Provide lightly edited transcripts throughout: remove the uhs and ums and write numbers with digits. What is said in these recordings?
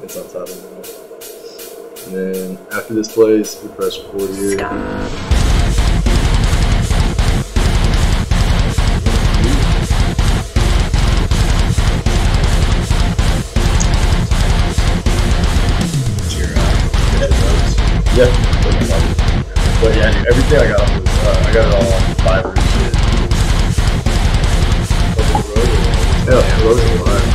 It's on top of it. And then after this plays, we press record here. Yeah. But yeah, dude, everything I got was I got it all on Fiverr and shit. Yeah, Rose and Fiverr.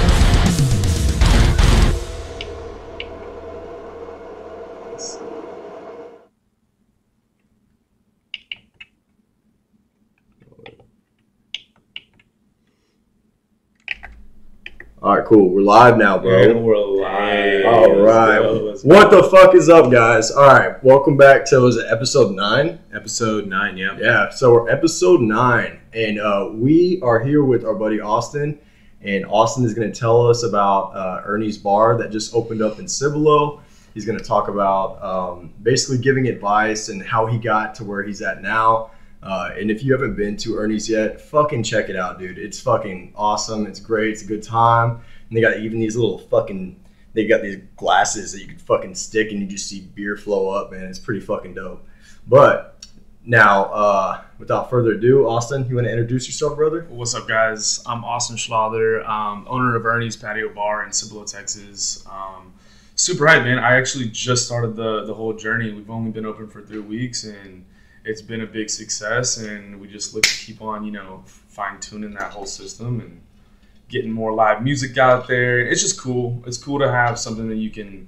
All right, cool. We're live now, bro. And we're live. All right. What the fuck is up, guys? All right. Welcome back to, was it episode 9? Episode 9, yeah. Yeah, so we're episode 9. And we are here with our buddy Austin. And Austin is going to tell us about Ernie's bar that just opened up in Cibolo. He's going to talk about basically giving advice and how he got to where he's at now. And if you haven't been to Ernie's yet, fucking check it out, dude. It's fucking awesome. It's great. It's a good time. And they got even these little fucking, they got these glasses that you can fucking stick and you just see beer flow up, man. It's pretty fucking dope. But now, without further ado, Austin, you want to introduce yourself, brother? What's up, guys? I'm Austin Schlather, owner of Ernie's Patio Bar in Cibolo, Texas. Super hyped, man. I actually just started the whole journey. We've only been open for 3 weeks, and it's been a big success, and we just look to keep on, fine-tuning that whole system and getting more live music out there. It's just cool. It's cool to have something that you can,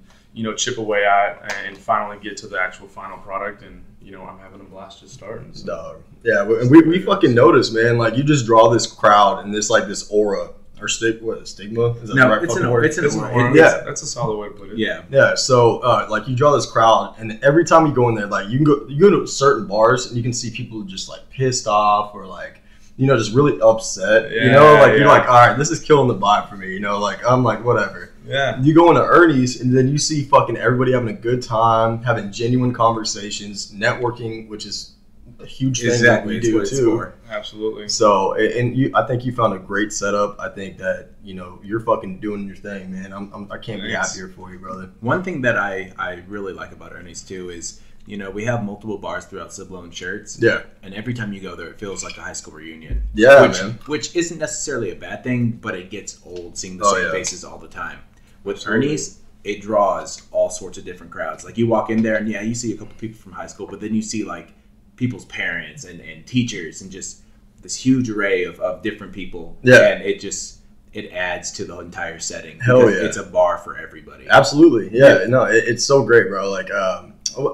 chip away at and finally get to the actual final product. And, I'm having a blast just starting. So. Dog. Yeah, and we fucking noticed, man. Like, you just draw this crowd and this aura. Or stigma? Is that the right it's fucking an word? It's an aura. Yeah. That's a solid way to put it. Yeah. Yeah, so, you draw this crowd, and every time you go in there, like, you go to certain bars, and you can see people just, like, pissed off or, like, just really upset. Yeah, you're like, all right, this is killing the vibe for me. I'm like, whatever. Yeah. You go into Ernie's, and then you see fucking everybody having a good time, having genuine conversations, networking, which is a huge thing that we do too. Absolutely. So, I think you found a great setup. I think that you're fucking doing your thing, man. I can't be happier for you, brother. One thing that I really like about Ernie's too is we have multiple bars throughout Cibolo and Shirts. Yeah. And every time you go there, it feels like a high school reunion. Yeah, man. Which isn't necessarily a bad thing, but it gets old seeing the same faces all the time. With Absolutely. Ernie's, it draws all sorts of different crowds. Like, you walk in there and you see a couple people from high school, but then you see like people's parents and teachers and just this huge array of different people. Yeah. And it adds to the entire setting. Hell yeah. It's a bar for everybody. Absolutely. Yeah. No, it's so great, bro. Like,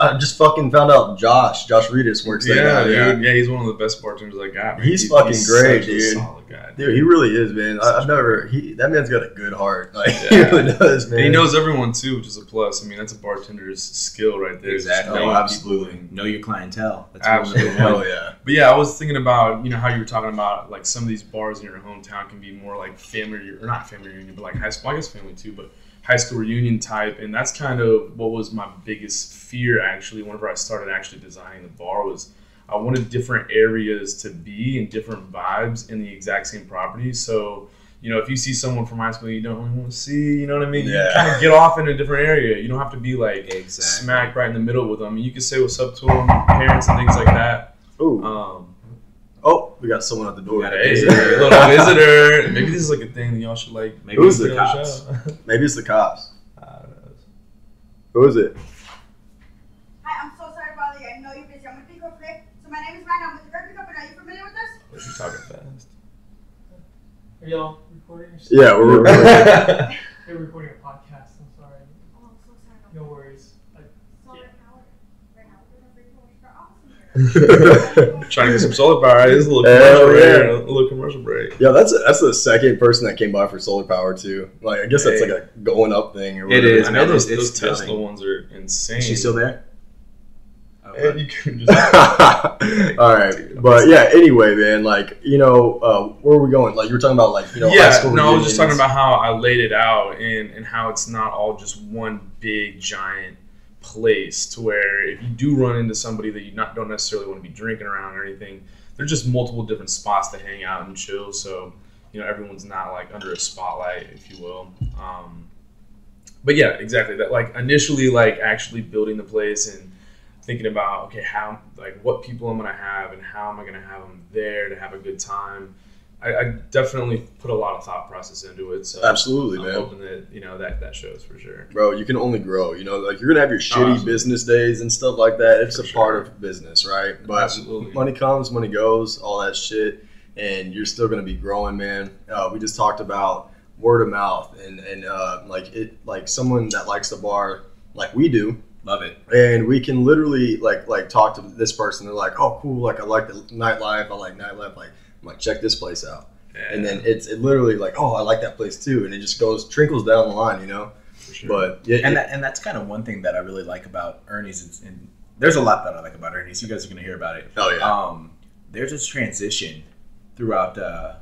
I just fucking found out Josh Reedus works there now, dude. Yeah, he's one of the best bartenders I got, man. He's fucking great, such a dude. solid guy. Dude, he really is, man. That man's got a good heart. Like, he really does, man. And he knows everyone, too, which is a plus. I mean, that's a bartender's skill right there. Exactly. Oh, absolutely. Know your clientele. That's Absolutely. Hell yeah. But yeah, I was thinking about, how you were talking about, like, some of these bars in your hometown can be more like family, or not family reunion, but like high school, I guess family too, but high school reunion type. And that's kind of what was my biggest fear, actually, whenever I started actually designing the bar, was I wanted different areas to be and different vibes in the exact same property. So, if you see someone from high school you don't really want to see, you know what I mean? Yeah. You kind of get off in a different area. You don't have to be like smack right in the middle with them. You can say what's up to them, parents and things like that. Ooh. We got someone at the door. A little visitor. Maybe this is like a thing that y'all should like. Maybe Who's the cops? Maybe it's the cops. I don't know. Who is it? Hi, I'm so sorry to bother you. I know you're busy. I'm going to be real quick. So my name is Ryan. I'm with the Drug Pickup. Are you familiar with us? Was she talking fast? Are y'all recording? Yeah, we're recording. We're recording a podcast. I'm sorry. Oh, I'm so sorry. No worries. Solar power. Right now, we're going to bring our office here. Trying to get some solar power. This is a little commercial break. A little commercial break. Yeah, that's the second person that came by for solar power too. Like, I guess that's like a going up thing or whatever. It is. I know It's those Tesla telling. ones are insane. Is she still there? And you can just All right, but yeah. Anyway, man, like where are we going? Like you were talking about, like high school I was reunions. just talking about how I laid it out and how it's not all just one big giant place. To where if you do run into somebody that you don't necessarily want to be drinking around or anything, there's just multiple different spots to hang out and chill. So everyone's not like under a spotlight, if you will. But yeah, exactly. That like initially like actually building the place and thinking about, okay, how, like what people I'm going to have and how am I going to have them there to have a good time. I definitely put a lot of thought process into it. So Absolutely, I'm man. hoping that, you know, that shows for sure. Bro, you can only grow. You know, like you're gonna have your shitty business days and stuff like that. It's a part of business, right? But Absolutely. money comes, money goes, all that shit, and you're still gonna be growing, man. We just talked about word of mouth and like someone that likes the bar like we do. Love it. And we can literally like talk to this person. They're like, oh, cool. Like I like the nightlife. I like nightlife. Like I'm like, check this place out. Yeah. And then it literally like, oh, I like that place too. And it just trickles down the line, you know. For sure. But yeah, And that's kind of one thing that I really like about Ernie's. And there's a lot that I like about Ernie's. You guys are gonna hear about it. oh yeah, There's this transition throughout the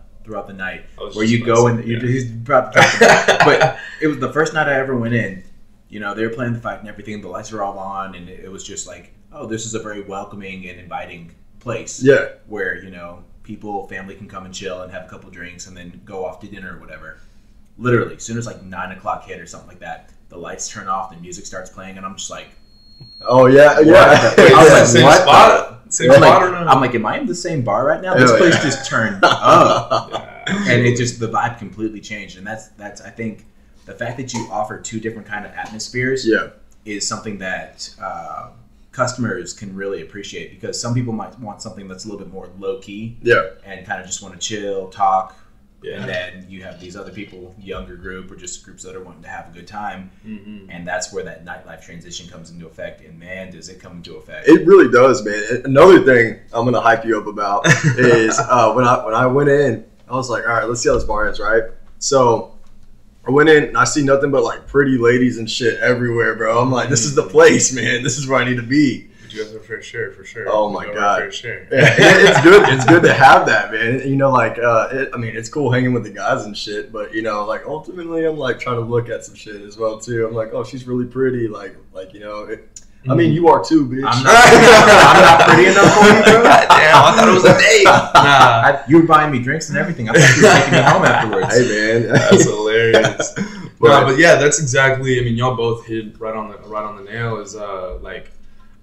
night I was where just you about go to and say, you yeah. he's about to talk about it. But it was the first night I ever went in. You know, they were playing the fight and everything. The lights were all on, and it was just like, oh, this is a very welcoming and inviting place. yeah. Where, you know, family can come and chill and have a couple drinks and then go off to dinner or whatever. Literally, as soon as like 9 o'clock hit or something like that, the lights turn off, the music starts playing, and I'm just like, Oh yeah, yeah. What the- I was like, Same what spot? Same I'm spot or like, no? I'm like, am I in the same bar right now? This Hell place yeah. just turned up. Yeah, And it just, the vibe completely changed. And that's I think the fact that you offer two different kind of atmospheres yeah, is something that customers can really appreciate, because some people might want something that's a little bit more low key yeah. and kind of just want to chill, talk. Yeah. And then you have these other people, younger group, or just groups that are wanting to have a good time. Mm-hmm. And that's where that nightlife transition comes into effect. And man, does it come into effect. It really does, man. Another thing I'm gonna hype you up about is when I went in, I was like, all right, let's see how this bar is, right? So I went in and I see nothing but like pretty ladies and shit everywhere, bro. I'm like, this is the place, man. This is where I need to be. But you have a fair share, for sure. Oh my You have a God. fair share. Yeah, it's good. It's good to have that, man. You know, like, I mean, it's cool hanging with the guys and shit, but you know, like, ultimately, I'm like trying to look at some shit as well too. I'm like, oh, she's really pretty. Like, you know, I mean, you are too, bitch. I'm not pretty enough for you, bro. God damn, I thought it was a date. Nah, You were buying me drinks and everything. I thought you were taking me home afterwards. Hey, man. that's hilarious. But- But yeah, that's exactly. I mean, y'all both hit right on the nail. Is like,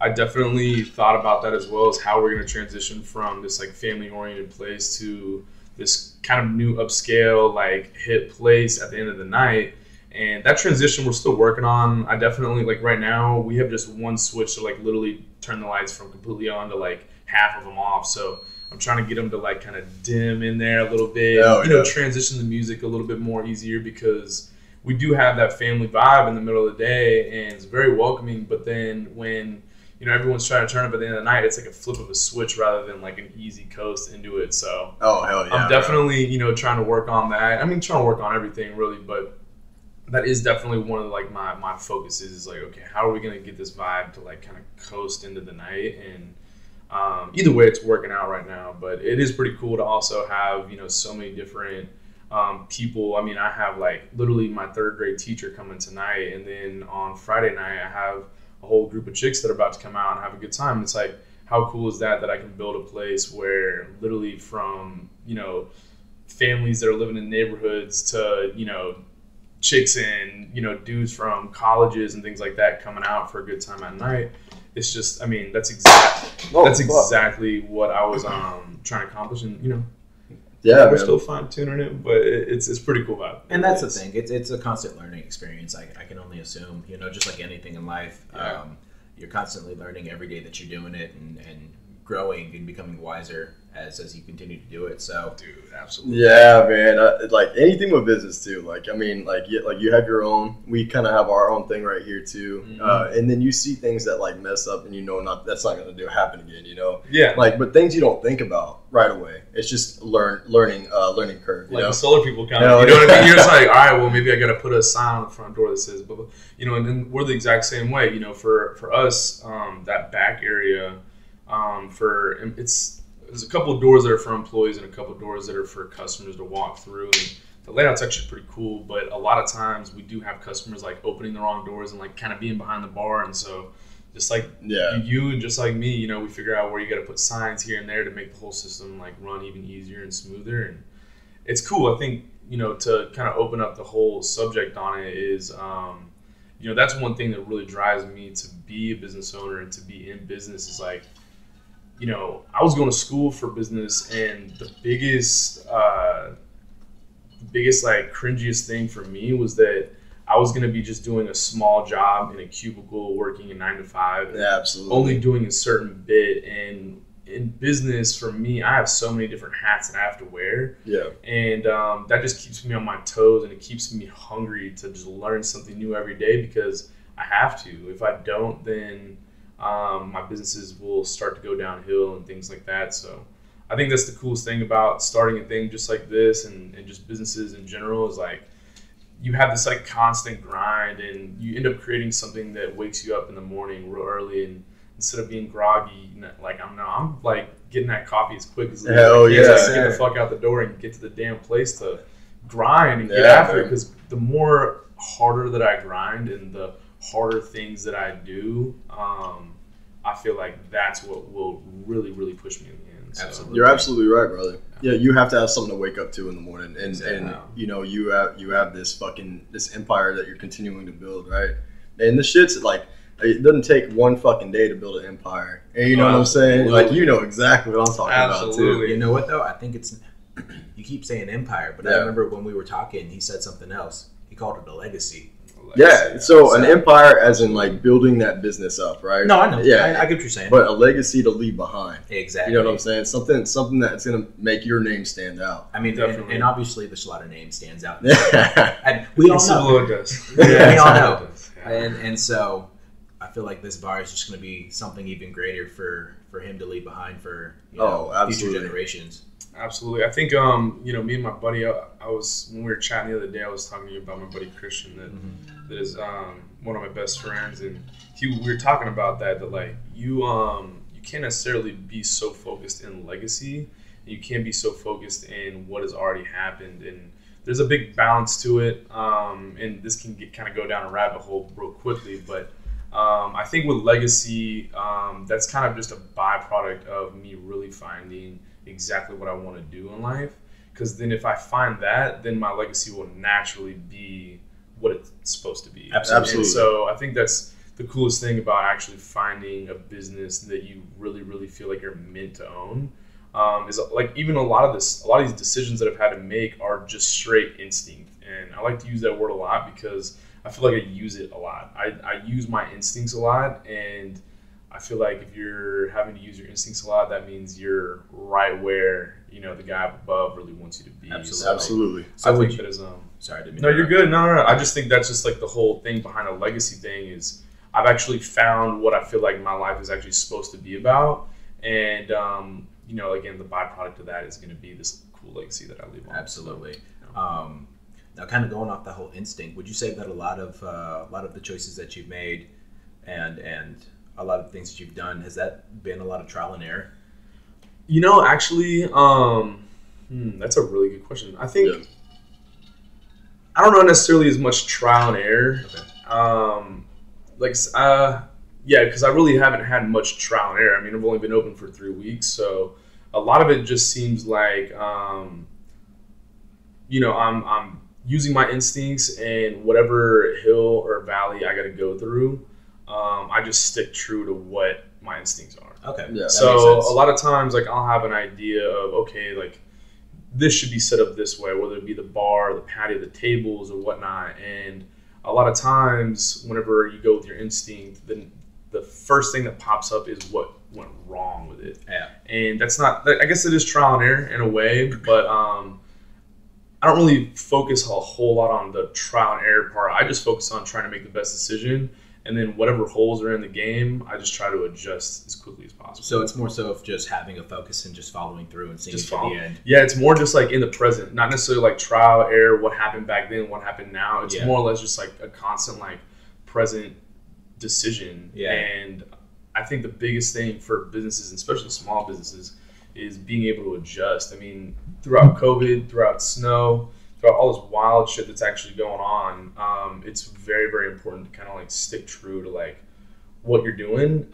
I definitely thought about that as well, as how we're gonna transition from this like family oriented place to this kind of new upscale like hip place at the end of the night. And that transition we're still working on. I definitely, like right now, we have just one switch to like literally turn the lights from completely on to like half of them off. So I'm trying to get them to like kind of dim in there a little bit. Oh, you know, yeah. transition the music a little bit more easier, because we do have that family vibe in the middle of the day, and it's very welcoming. But then when, you know, everyone's trying to turn up at the end of the night, it's like a flip of a switch rather than like an easy coast into it. So Oh, hell yeah. I'm definitely, you know, trying to work on that. I mean, trying to work on everything really, but that is definitely one of like my focuses is like, okay, how are we going to get this vibe to like kind of coast into the night? And either way, it's working out right now, but it is pretty cool to also have, you know, so many different people. I mean, I have like literally my third grade teacher coming tonight, and then on Friday night I have a whole group of chicks that are about to come out and have a good time. It's like, how cool is that I can build a place where literally from, you know, families that are living in neighborhoods to, you know, chicks and, you know, dudes from colleges and things like that coming out for a good time at night. It's just, I mean, that's exactly what I was trying to accomplish, and you know, Yeah, we're man. still fine tuning it, but it's pretty cool vibe. And that's the thing. It's a constant learning experience. I can only assume, you know, just like anything in life, Yeah. you're constantly learning every day that you're doing it, and growing and becoming wiser as you continue to do it. So, Dude, absolutely. Yeah, man. Like anything with business too. Like, I mean, like you have your own. We kind of have our own thing right here too. Mhm. And then you see things that like mess up, and you know, that's not gonna happen again. You know, Yeah, like, but things you don't think about right away. It's just learning curve. You like know? the solar people coming. Hell You know what I yeah. mean? You're just like, all right, well, maybe I got to put a sign on the front door that says, blah, blah. You know, and then we're the exact same way. You know, for us, that back area, there's a couple of doors that are for employees and a couple of doors that are for customers to walk through. And the layout's actually pretty cool, but a lot of times we do have customers like opening the wrong doors and like kind of being behind the bar, and so just like Yeah. you and just like me, you know, we figure out where you got to put signs here and there to make the whole system like run even easier and smoother. And it's cool. I think, you know, to kind of open up the whole subject on it is that's one thing that really drives me to be a business owner and to be in business is like, I was going to school for business, and the biggest like cringiest thing for me was that I was going to be just doing a small job in a cubicle, working a 9 to 5, Yeah, absolutely. only doing a certain bit. And in business, for me, I have so many different hats that I have to wear. Yeah. And that just keeps me on my toes, and it keeps me hungry to just learn something new every day because I have to. If I don't, then my businesses will start to go downhill and things like that. So I think that's the coolest thing about starting a thing just like this and just businesses in general is like you have this like constant grind, and you end up creating something that wakes you up in the morning real early, and instead of being groggy, like I'm like getting that coffee as quick as Hell I can, yeah. to get the fuck out the door and get to the damn place to grind and get Yeah, after it. man. Because the more harder that I grind and the harder things that I do, I feel like that's what will really, really push me in the end. So, Absolutely. You're absolutely right, brother. Yeah, you have to have something to wake up to in the morning, and Exactly. you have this empire that you're continuing to build, right? And the shit's like it doesn't take one fucking day to build an empire, and you know what I'm saying? Like you know exactly what I'm talking about Absolutely. too. You know what though? I think it's you keep saying empire, but I Yeah. remember when we were talking, he said something else. He called it a legacy. Yeah, so an empire as in like building that business up, right? No, I know. Yeah, I get what you're saying. but a legacy to leave behind. Exactly. You know what I'm saying? Something that's gonna make your name stand out. I mean, Definitely. and obviously the Schlather name stands out. Yeah. And we all know. Cibolo does. We all Cibolo know. does. Yeah. And so I feel like this bar is just going to be something even greater for him to leave behind for future absolutely. generations. Absolutely. I think, me and my buddy, when we were chatting the other day, I was talking to you about my buddy Christian that is one of my best friends. And we were talking about that like you can't necessarily be so focused in legacy. And you can't be so focused in what has already happened. And there's a big balance to it. And this can kind of go down a rabbit hole real quickly. But I think with legacy, that's kind of just a byproduct of me really finding exactly what I want to do in life, because then if I find that, then my legacy will naturally be what it's supposed to be. Absolutely. And so I think that's the coolest thing about actually finding a business that you really, really feel like you're meant to own. Is like even a lot of these decisions that I've had to make are just straight instinct, and I like to use that word a lot because I feel like I use it a lot. I use my instincts a lot, and I feel like if you're having to use your instincts a lot, that means you're right where the guy up above really wants you to be. Absolutely. So I would think you, that is sorry, I didn't mean no, to you're interrupt. good. No. I just think that's just like the whole thing behind a legacy thing is I've actually found what I feel like my life is actually supposed to be about, and again, the byproduct of that is going to be this cool legacy that I leave on. Absolutely. Now, kind of going off the whole instinct, would you say that a lot of the choices that you've made and a lot of things that you've done, has that been a lot of trial and error? Actually, that's a really good question. I think Yeah. I don't know necessarily as much trial and error. Okay. Because I really haven't had much trial and error. I mean, I've only been open for 3 weeks, so a lot of it just seems like, I'm using my instincts, and whatever hill or valley I got to go through, I just stick true to what my instincts are. Okay. Yeah. That So makes sense. a lot of times, like I'll have an idea of this should be set up this way, whether it be the bar, the patio, the tables, or whatnot. And a lot of times, whenever you go with your instinct, then the first thing that pops up is what went wrong with it. Yeah. And that's not. I guess it is trial and error in a way, but I don't really focus a whole lot on the trial and error part. I just focus on trying to make the best decision. And then whatever holes are in the game, I just try to adjust as quickly as possible. So it's more so of just having a focus and just following through and seeing it to the end. Yeah, it's more just like in the present, not necessarily like trial, error, what happened back then, what happened now. It's more or less just like a constant like present decision. Yeah. And I think the biggest thing for businesses, and especially small businesses, is being able to adjust. I mean, throughout COVID, throughout snow, throughout all this wild shit that's actually going on, it's very, very important to kind of like stick true to like what you're doing,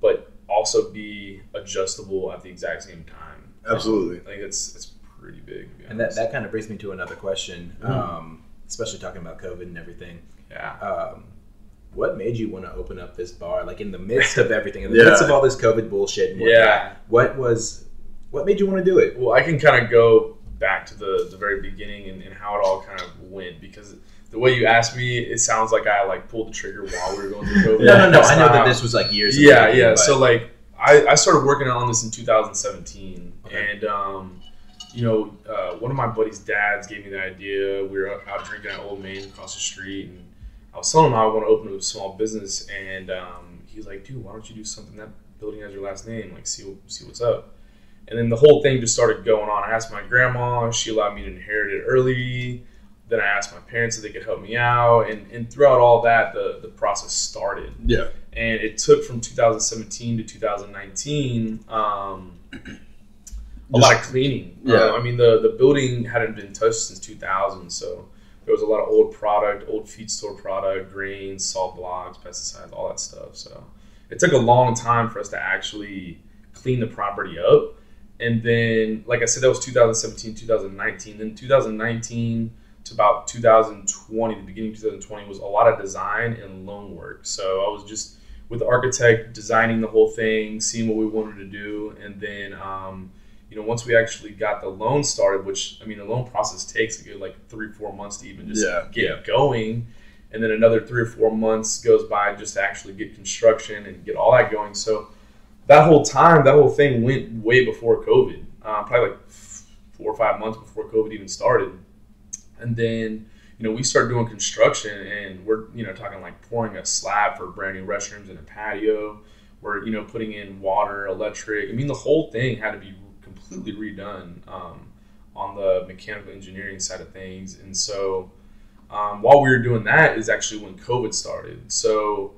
but also be adjustable at the exact same time. Absolutely. I think it's pretty big. To be And honest. that kind of brings me to another question, especially talking about COVID and everything. Yeah. what made you want to open up this bar? Like in the midst of everything, in the midst of all this COVID bullshit and whatnot, what made you want to do it? Well, I can kind of go back to the very beginning and how it all kind of went, because the way you asked me, it sounds like I like pulled the trigger while we were going through COVID. No. I know that this was like years ago. Yeah. So like I started working on this in 2017, and one of my buddy's dads gave me the idea. We were out drinking at Old Main across the street, and I was telling him I want to open a small business, and he's like, dude, why don't you do something that building has your last name? Like, see what's up. And then the whole thing just started going on. I asked my grandma, she allowed me to inherit it early. Then I asked my parents if they could help me out, and throughout all that, the process started. Yeah. And it took from 2017 to 2019 a lot of cleaning. Yeah. I mean, the building hadn't been touched since 2000, so there was a lot of old product, old feed store product, grains, salt blocks, pesticides, all that stuff. So it took a long time for us to actually clean the property up. And then, like I said, that was 2017, 2019. Then 2019 to about 2020, the beginning of 2020, was a lot of design and loan work. So I was just with the architect designing the whole thing, seeing what we wanted to do. And then, once we actually got the loan started, which, I mean, the loan process takes like 3-4 months to even just get going. And then another 3 or 4 months goes by just to actually get construction and get all that going. So that whole thing went way before COVID, probably like 4 or 5 months before COVID even started. And then, we started doing construction, and we're, talking like pouring a slab for brand new restrooms and a patio. We're, putting in water, electric. I mean, the whole thing had to be completely redone on the mechanical engineering side of things. And so while we were doing that is actually when COVID started. So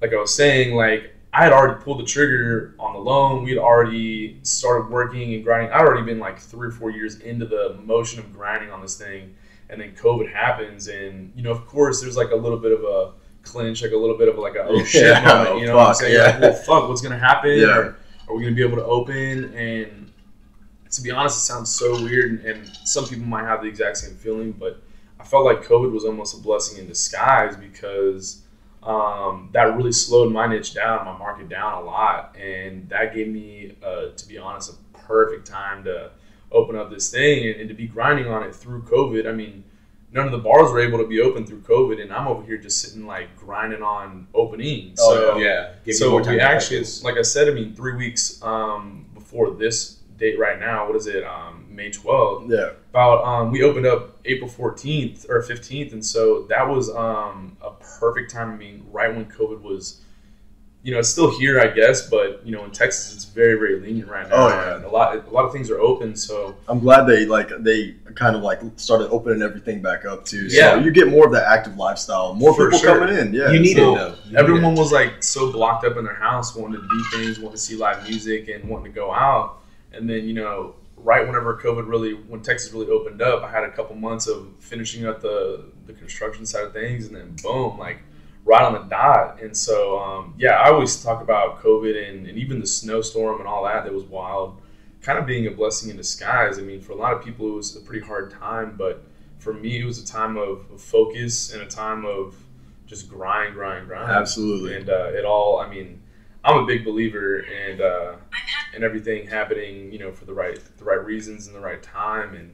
like I was saying, like, I had already pulled the trigger on the loan. We had already started working and grinding. I'd already been like 3 or 4 years into the motion of grinding on this thing. And then COVID happens. And, of course, there's like a little bit of a clinch, like a little bit of like a, oh shit moment. You know what I'm saying? Like, well, fuck, what's going to happen? Yeah. Are we going to be able to open? And to be honest, it sounds so weird. And some people might have the exact same feeling. But I felt like COVID was almost a blessing in disguise, because that really slowed my niche down, my market down a lot, and that gave me, to be honest, a perfect time to open up this thing and to be grinding on it through COVID. I mean, none of the bars were able to be open through COVID, and I'm over here just sitting like grinding on opening. So we actually, like I said, I mean, 3 weeks before this date right now, what is it? May 12th. Yeah. About we opened up April 14th or 15th, and so that was a perfect time. I mean, right when COVID was, it's still here, I guess, but in Texas, it's very, very lenient right now. Oh yeah. And a lot of things are open. So I'm glad they kind of like started opening everything back up too. So Yeah. you get more of that active lifestyle, more For people sure. coming in. Yeah. You need So it though. everyone was like so blocked up in their house, wanting to do things, wanting to see live music, and wanting to go out. And then right whenever when Texas really opened up, I had a couple months of finishing up the construction side of things, and then boom, like right on the dot. And so I always talk about COVID and even the snowstorm and all that was wild, kind of being a blessing in disguise. I mean, for a lot of people it was a pretty hard time, but for me it was a time of focus and a time of just grind. Absolutely. And it all, I mean, I'm a big believer in everything happening, for the right reasons and the right time.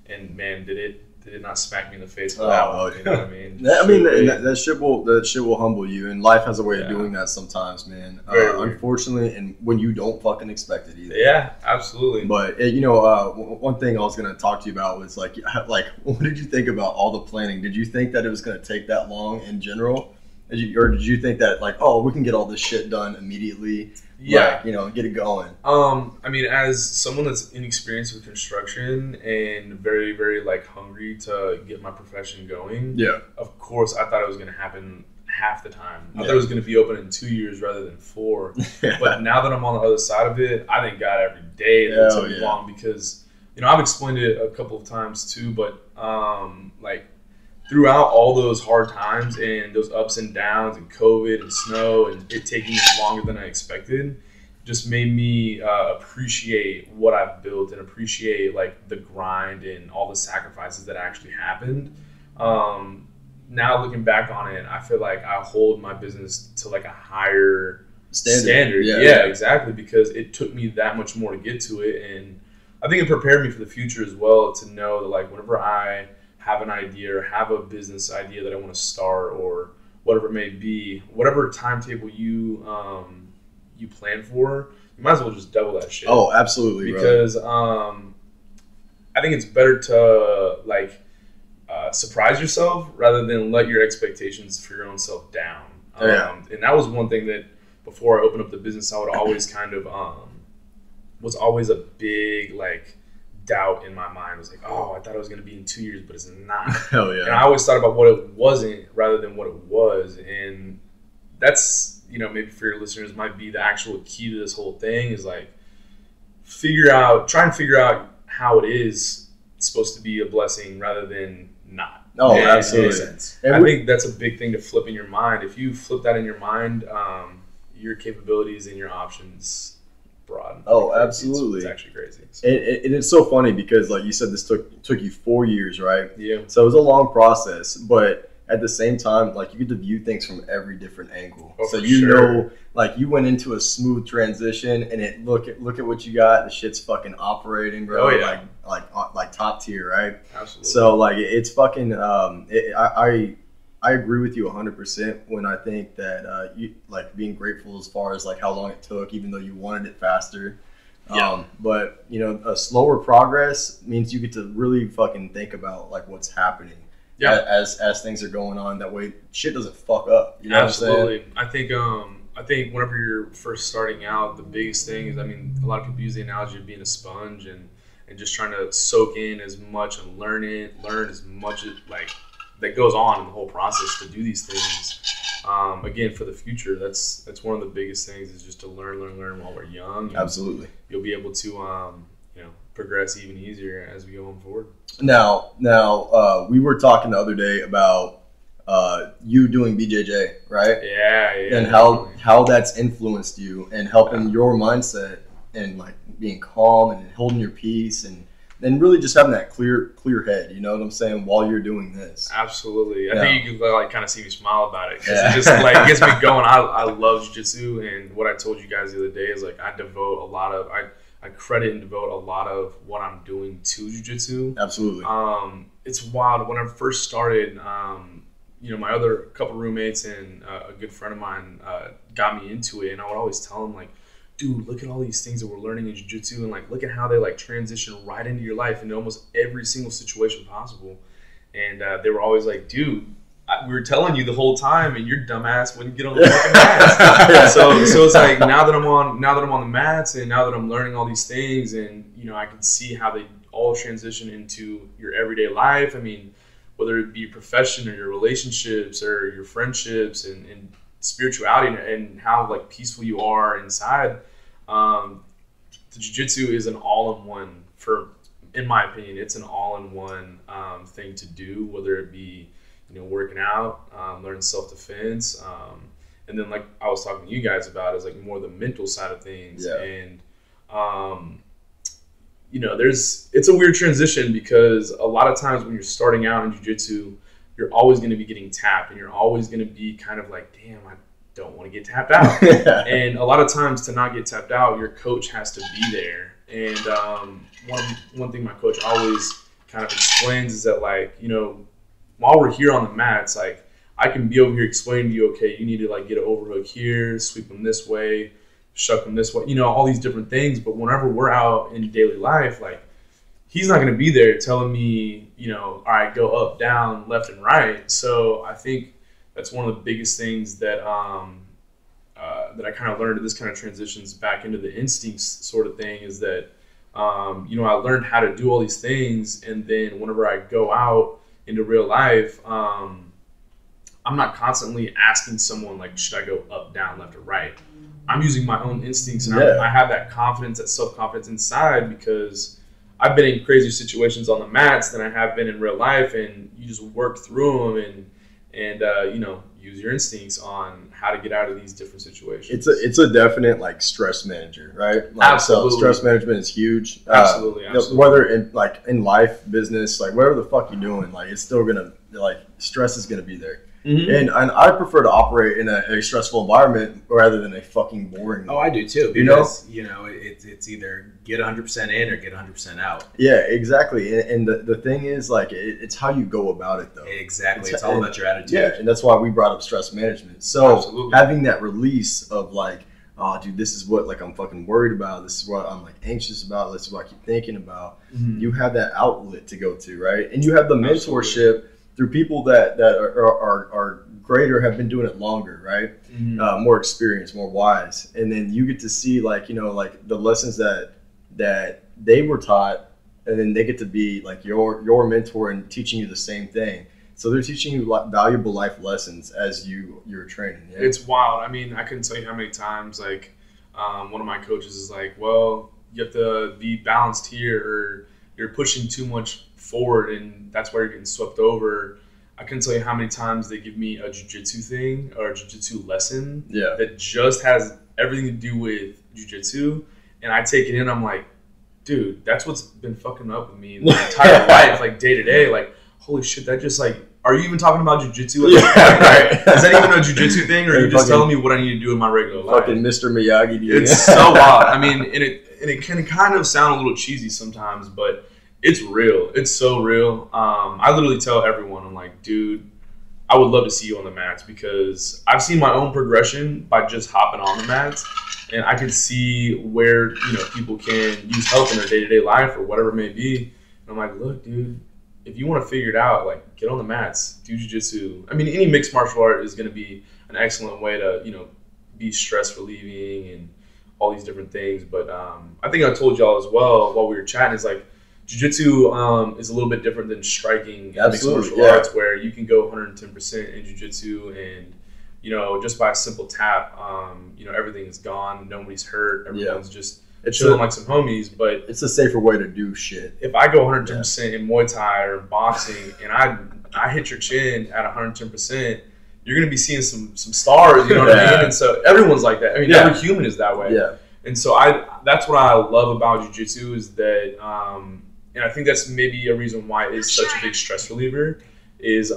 And man, did it not smack me in the face with that one? You know what I mean? That shit will humble you, and life has a way of doing that sometimes, man. Unfortunately, and when you don't fucking expect it either. Yeah, absolutely. But one thing I was gonna talk to you about was like what did you think about all the planning? Did you think that it was gonna take that long in general? Or did you think that we can get all this shit done immediately? Yeah. Get it going. I mean, as someone that's inexperienced with construction and very, very hungry to get my profession going. Yeah. Of course, I thought it was going to happen half the time. I thought it was going to be open in 2 years rather than 4. But now that I'm on the other side of it, I thank God every day that it took me long, because I've explained it a couple of times too, but throughout all those hard times and those ups and downs and COVID and snow and it taking longer than I expected, just made me appreciate what I've built and appreciate the grind and all the sacrifices that actually happened. now looking back on it, I feel like I hold my business to like a higher standard. Yeah, exactly, because it took me that much more to get to it, and I think it prepared me for the future as well, to know that like whenever I have an idea or have a business idea that I want to start or whatever it may be, whatever timetable you plan for, you might as well just double that shit. Oh, absolutely, because I think it's better to like surprise yourself rather than let your expectations for your own self down. And that was one thing that before I opened up the business, I would always kind of was always a big like doubt in my mind. It was like, oh, I thought it was going to be in 2 years, but it's not. Hell yeah. And I always thought about what it wasn't rather than what it was. And that's, you know, maybe for your listeners might be the actual key to this whole thing is like try and figure out how it is supposed to be a blessing rather than not. Oh, and, absolutely. And I think that's a big thing to flip in your mind. If you flip that in your mind, your capabilities and your options broaden. Oh, absolutely. It's actually crazy. So. And it's so funny because, like you said, this took you 4 years, right? Yeah. So it was a long process, but at the same time, like you get to view things from every different angle. Oh, so you know, like you went into a smooth transition, and look at what you got. The shit's fucking operating, bro. Oh yeah. Like top tier, right? Absolutely. So like it's fucking. I agree with you 100% when I think that you like being grateful as far as like how long it took, even though you wanted it faster. Yeah. But you know, a slower progress means you get to really fucking think about like what's happening. Yeah. As things are going on, that way shit doesn't fuck up. You know Absolutely. What I'm saying? I think whenever you're first starting out, the biggest thing is, I mean, a lot of people use the analogy of being a sponge and just trying to soak in as much and learn as much as like that goes on in the whole process to do these things. Again, for the future, that's one of the biggest things is just to learn while we're young. Absolutely. You'll be able to progress even easier as we go on forward. Now, we were talking the other day about you doing BJJ, right? Yeah. And how that's influenced you and helping your mindset and like being calm and holding your peace and really just having that clear head, you know what I'm saying, while you're doing this. Absolutely. I think you can like kind of see me smile about it because it just like gets me going. I love jiu-jitsu, and what I told you guys the other day is like I credit and devote a lot of what I'm doing to jiu-jitsu. Absolutely. It's wild. When I first started, my other couple roommates and a good friend of mine got me into it, and I would always tell them like, dude, look at all these things that we're learning in jiu-jitsu, and like look at how they like transition right into your life in almost every single situation possible. And they were always like, dude, we were telling you the whole time, and your dumbass wouldn't get on the fucking mats. So it's like now that I'm on the mats, and now that I'm learning all these things, and I can see how they all transition into your everyday life. I mean, whether it be your profession or your relationships or your friendships and spirituality and how like peaceful you are inside. The jiu-jitsu is an all-in-one in my opinion, it's an all-in-one thing to do, whether it be working out, learning self-defense, and then like I was talking to you guys about is like more the mental side of things. And it's a weird transition because a lot of times when you're starting out in jiu-jitsu, you're always going to be getting tapped, and you're always going to be kind of like, damn, I don't want to get tapped out. And a lot of times to not get tapped out, your coach has to be there. And one thing my coach always kind of explains is that like, while we're here on the mats, like I can be over here explaining to you, okay, you need to like get an overhook here, sweep them this way, shuck them this way, all these different things. But whenever we're out in daily life, like he's not going to be there telling me, all right, go up, down, left, and right. So I think that's one of the biggest things that that I kind of learned. This kind of transitions back into the instincts sort of thing is that, I learned how to do all these things. And then whenever I go out into real life, I'm not constantly asking someone like, should I go up, down, left, or right? I'm using my own instincts, and I have that confidence, that self-confidence inside because I've been in crazier situations on the mats than I have been in real life, and you just work through them and use your instincts on how to get out of these different situations. It's a definite like stress manager, right? Like, Absolutely. So stress management is huge. Absolutely. Whether in life, business, like whatever the fuck you're doing, like it's still gonna like stress is gonna be there. Mm-hmm. And I prefer to operate in a stressful environment rather than a fucking boring one. Oh, I do too. Because it's either get 100% in or get 100% out. Yeah, exactly. And the thing is, like, it's how you go about it, though. Exactly. It's all about your attitude. Yeah, and that's why we brought up stress management. So Absolutely. Having that release of like, oh, dude, this is what like I'm fucking worried about. This is what I'm like anxious about. This is what I keep thinking about. Mm-hmm. You have that outlet to go to, right? And you have the mentorship through people that are greater, have been doing it longer, right? Mm-hmm. More experienced, more wise, and then you get to see like like the lessons that they were taught, and then they get to be like your mentor and teaching you the same thing. So they're teaching you valuable life lessons as you're training. Yeah? It's wild. I mean, I couldn't tell you how many times like one of my coaches is like, well, you have to be balanced here, or you're pushing too much forward and that's why you're getting swept over. I couldn't tell you how many times they give me a jiu-jitsu thing or a jiu-jitsu lesson that just has everything to do with jiu-jitsu, and I take it in. I'm like, dude, that's what's been fucking up with me the entire life, like day to day. Like, holy shit, that just like, are you even talking about jiu-jitsu? Right. Is that even a jiu-jitsu thing, or are you just telling me what I need to do in my regular life? Fucking Mr. Miyagi, dude. It's so wild. I mean, and it can kind of sound a little cheesy sometimes, but it's real. It's so real. I literally tell everyone, I'm like, dude, I would love to see you on the mats, because I've seen my own progression by just hopping on the mats, and I can see where people can use help in their day-to-day life or whatever it may be. And I'm like, look, dude, if you want to figure it out, like, get on the mats, do jiu-jitsu. I mean, any mixed martial art is going to be an excellent way to be stress relieving and all these different things. But I think I told y'all as well while we were chatting, is like, jiu-jitsu is a little bit different than striking in mixed martial arts, where you can go 110% in jiu-jitsu, and just by a simple tap, everything's gone, nobody's hurt, everyone's just chilling like some homies. But it's a safer way to do shit. If I go 110% in Muay Thai or boxing, and I hit your chin at 110%, you're gonna be seeing some stars, you know what I mean? And so everyone's like that. I mean, every human is that way. Yeah. And so that's what I love about jiu-jitsu, is that, and I think that's maybe a reason why it's such a big stress reliever, is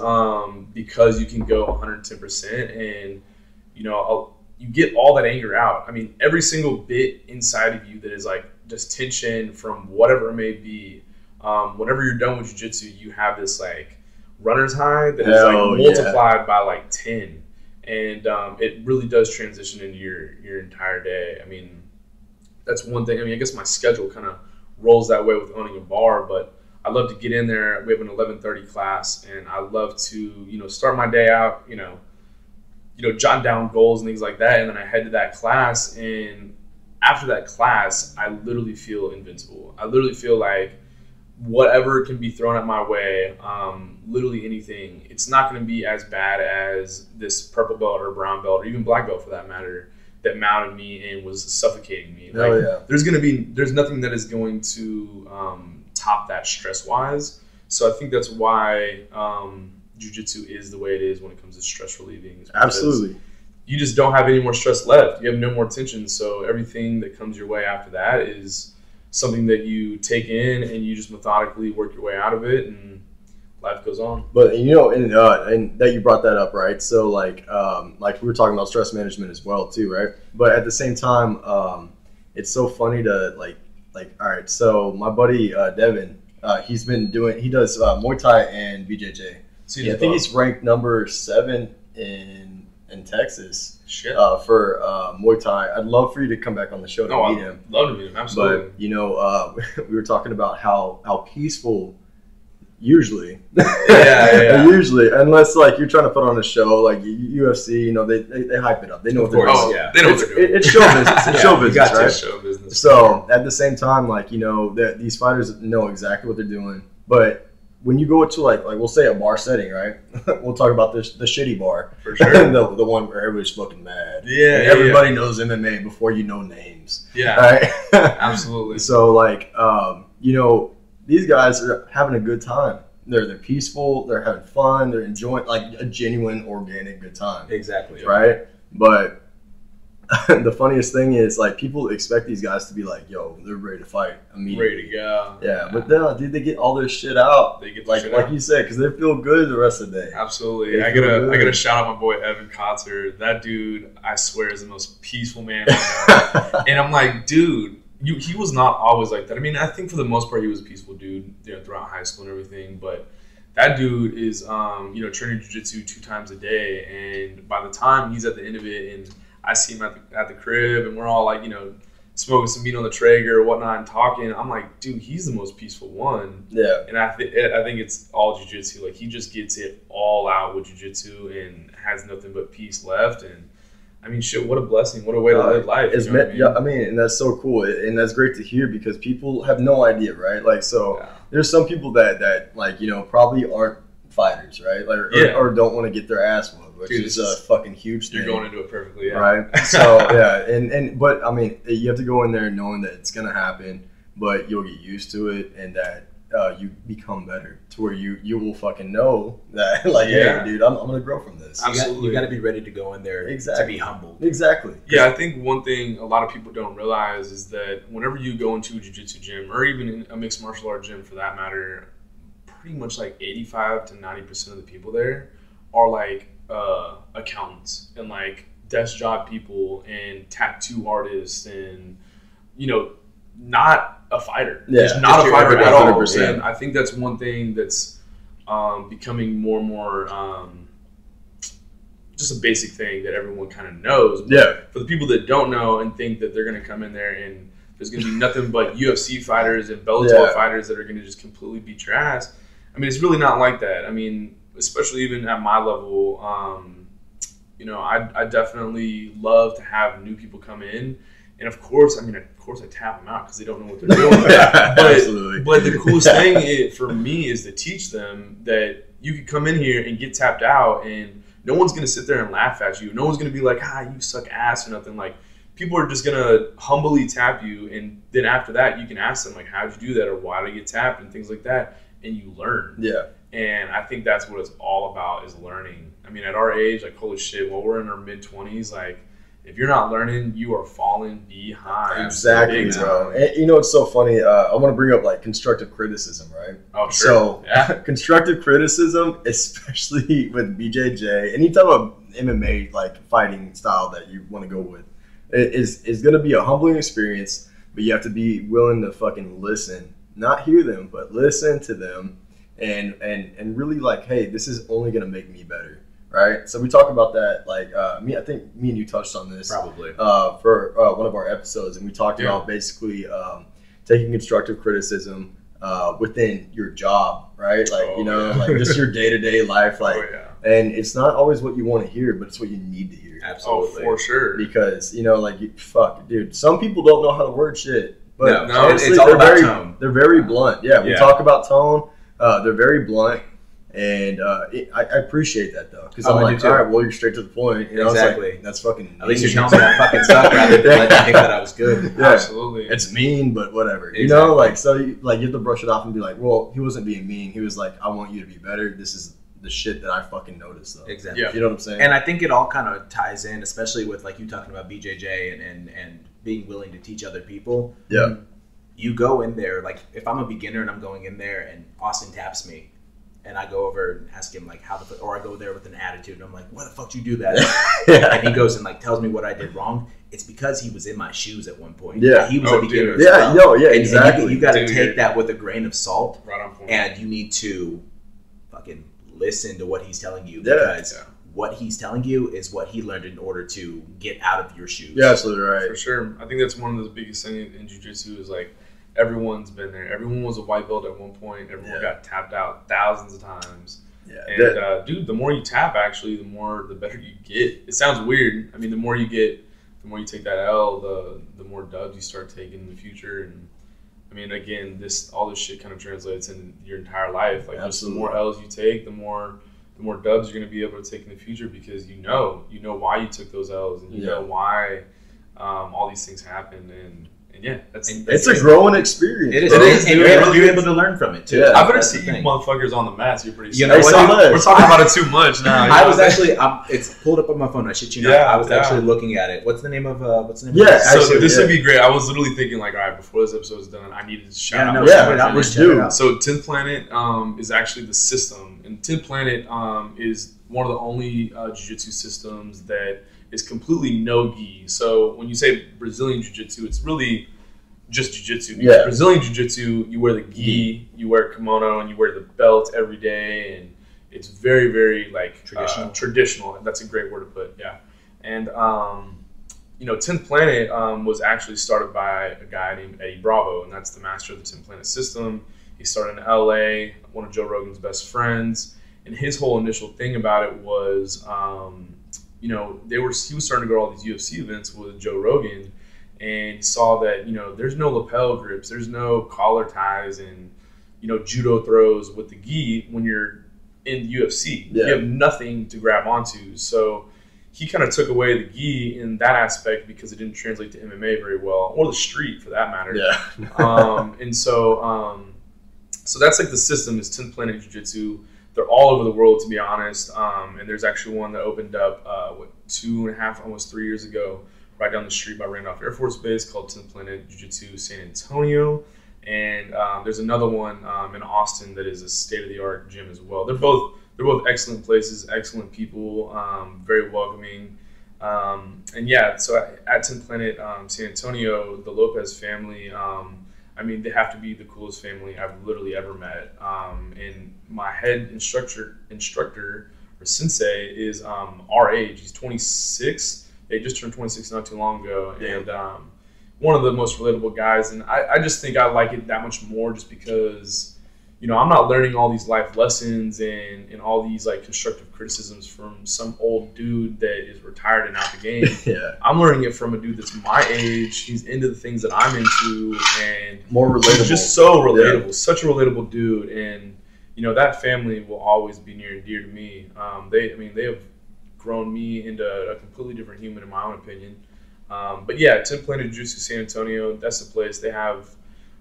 because you can go 110% and you get all that anger out. I mean, every single bit inside of you that is like just tension from whatever it may be. Whenever you're done with jiu-jitsu, you have this like runner's high that is like multiplied by like 10, and it really does transition into your entire day. I mean, that's one thing. I mean, I guess my schedule kind of rolls that way with owning a bar, but I love to get in there. We have an 11:30 class, and I love to start my day out jot down goals and things like that, and then I head to that class, and after that class I literally feel invincible. I literally feel like whatever can be thrown at my way, literally anything, it's not going to be as bad as this purple belt or brown belt or even black belt for that matter that mounted me and was suffocating me. There's nothing that is going to top that stress wise. So I think that's why jiu-jitsu is the way it is when it comes to stress relieving. Absolutely. You just don't have any more stress left. You have no more tension. So everything that comes your way after that is something that you take in, and you just methodically work your way out of it, and life goes on. But and that you brought that up, right? So like we were talking about stress management as well too, right? But at the same time, it's so funny to like all right. So my buddy Devin, he does Muay Thai and BJJ. I think he's ranked number 7 in Texas. Shit. For Muay Thai. I'd love for you to come back on the show to meet him. Love to meet him, absolutely. But we were talking about how peaceful. Usually, usually, unless like you're trying to put on a show like UFC, they hype it up. They know what they're doing. Oh yeah, they know what they're doing. It's show business. It's show business, right? Show business. So at the same time, like that these fighters know exactly what they're doing. But when you go to like we'll say a bar setting, right? We'll talk about the shitty bar for sure. the one where everybody's fucking mad. Yeah, and everybody knows MMA before you know names. Yeah, right. Absolutely. So like these guys are having a good time. they're peaceful, they're having fun, they're enjoying like a genuine organic good time. Exactly. Right? But the funniest thing is like people expect these guys to be like, yo, they're ready to fight immediately. Ready to go. Yeah, but no, dude, they get all their shit out. They get like shit like out. you said, because they feel good the rest of the day. Absolutely. They I feel good. gotta shout out my boy Evan Kotzer. That dude, I swear, is the most peaceful man I know. And I'm like, dude, he was not always like that. I mean, I think for the most part he was a peaceful dude, throughout high school and everything. But that dude is, training jiu-jitsu 2 times a day, and by the time he's at the end of it, and I see him at the crib, and we're all like, smoking some meat on the Traeger or whatnot and talking. I'm like, dude, he's the most peaceful one. Yeah. And I think it's all jiu-jitsu. Like, he just gets it all out with jiu-jitsu and has nothing but peace left. And I mean, shit, what a blessing. What a way to live life. It's meant, yeah, I mean, and that's so cool. And that's great to hear because people have no idea, right? Like, so there's some people that like, probably aren't fighters, right? Like, or don't want to get their ass whooped, which is a fucking huge thing. You're going into it perfectly, yeah. Right? So, yeah. But, I mean, you have to go in there knowing that it's going to happen, but you'll get used to it and that you become better to where you will fucking know that, like, hey, dude, I'm going to grow from this. Absolutely. You got to be ready to go in there to be humbled. Exactly. Yeah, I think one thing a lot of people don't realize is that whenever you go into a jiu-jitsu gym or even in a mixed martial art gym for that matter, pretty much like 85 to 90% of the people there are like accountants and like desk job people and tattoo artists and, not a fighter. Yeah, just not a fighter at all. 100%. And I think that's one thing that's becoming more and more just a basic thing that everyone kind of knows. But for the people that don't know and think that they're going to come in there and there's going to be nothing but UFC fighters and Bellator fighters that are going to just completely beat your ass. I mean, it's really not like that. I mean, especially even at my level, I definitely love to have new people come in. And of course, I tap them out because they don't know what they're doing. But the coolest thing for me is to teach them that you can come in here and get tapped out and no one's going to sit there and laugh at you. No one's going to be like, you suck ass or nothing. Like, people are just going to humbly tap you. And then after that, you can ask them, like, how'd you do that? Or why did I get tapped? And things like that. And you learn. Yeah. And I think that's what it's all about is learning. I mean, at our age, like, holy shit, while we're in our mid-20s, like, if you're not learning, you are falling behind. Exactly, bro. And it's so funny. I want to bring up like constructive criticism, right? Oh, sure. So, constructive criticism, especially with BJJ, any type of MMA like fighting style that you want to go with, is going to be a humbling experience. But you have to be willing to fucking listen, not hear them, but listen to them, and really like, hey, this is only going to make me better. Right, so we talk about that. Like I think me and you touched on this probably for one of our episodes, and we talked about basically taking constructive criticism within your job, right? Like like just your day to day life, like, and it's not always what you want to hear, but it's what you need to hear. Absolutely, for sure. Because fuck, dude, some people don't know how to word shit, but honestly, it's all about tone. They're very blunt. Yeah, we talk about tone. They're very blunt. And I appreciate that though, because I'm like, all right, well, you're straight to the point. Exactly. Like, that's fucking. At least you're telling me I fucking suck rather than let you think that I was good. Yeah, absolutely. It's mean, but whatever. Exactly. So you have to brush it off and be like, well, he wasn't being mean. He was like, I want you to be better. This is the shit that I fucking noticed though. Exactly. You know what I'm saying? And I think it all kind of ties in, especially with like you talking about BJJ and being willing to teach other people. Yeah. You go in there like if I'm a beginner and I'm going in there and Austin taps me. And I go over and ask him like or I go there with an attitude and I'm like, why the fuck did you do that? And he goes and like tells me what I did wrong. It's because he was in my shoes at one point. Yeah, he was a beginner. Dude. Exactly. And you got to take that with a grain of salt. Right on point. And you need to fucking listen to what he's telling you because what he's telling you is what he learned in order to get out of your shoes. Yeah, absolutely right. For sure. I think that's one of the biggest things in jiu-jitsu is like. Everyone's been there. Everyone was a white belt at one point. Everyone got tapped out thousands of times. Yeah. And dude, the more you tap, actually, the better you get. It sounds weird. I mean, the more you get, the more you take that L, the more dubs you start taking in the future. And I mean, again, all this shit kind of translates in your entire life. Like, just the more L's you take, the more dubs you're going to be able to take in the future because you know why you took those L's and you know why all these things happen and And yeah, It's a growing experience. It is. It is, And dude. you're able to learn from it too. Yeah. I better That's see the you thing. motherfuckers on the mats. You're pretty. You know sick. what? We're talking about it too much now. I was actually, it's pulled up on my phone. I shit you not. Yeah, I was yeah. actually looking at it. What's the name of? Yeah, So actually, this yeah. would be great. I was literally thinking like, all right, before this episode is done, I needed to shout out. no, Yeah, check it out, let's check it do. out. So 10th Planet is actually the system, and 10th Planet is one of the only jiu-jitsu systems that is completely no gi. So when you say Brazilian jiu-jitsu, it's really just jiu-jitsu. Yeah. Brazilian jiu-jitsu, you wear the gi, you wear kimono, and you wear the belt every day, and it's very, very like traditional. That's a great word to put. Yeah, and 10th Planet was actually started by a guy named Eddie Bravo, and that's the master of the 10th Planet system. He started in LA, one of Joe Rogan's best friends, and his whole initial thing about it was, he was starting to go to all these UFC events with Joe Rogan, and he saw that there's no lapel grips, there's no collar ties, and judo throws with the gi when you're in the UFC. Yeah. You have nothing to grab onto, so he kind of took away the gi in that aspect because it didn't translate to MMA very well, or the street for that matter. Yeah. So that's like the system is 10th Planet Jiu-Jitsu. They're all over the world, to be honest. And there's actually one that opened up 2.5, almost 3 years ago, right down the street by Randolph Air Force Base called 10th Planet Jiu-Jitsu San Antonio. And there's another one in Austin that is a state-of-the-art gym as well. They're both excellent places, excellent people, very welcoming. And yeah, so at 10th Planet San Antonio, the Lopez family, they have to be the coolest family I've literally ever met. And my head instructor or sensei is our age. He's 26. He just turned 26 not too long ago. Yeah. And one of the most relatable guys. And I just think I like it that much more just because I'm not learning all these life lessons and all these like constructive criticisms from some old dude that is retired and out the game. Yeah. I'm learning it from a dude that's my age. He's into the things that I'm into, and More relatable. he's just so relatable, such a relatable dude. And that family will always be near and dear to me. They have grown me into a completely different human, in my own opinion. But yeah, 10th Planet Jiu-Jitsu San Antonio, that's the place. They have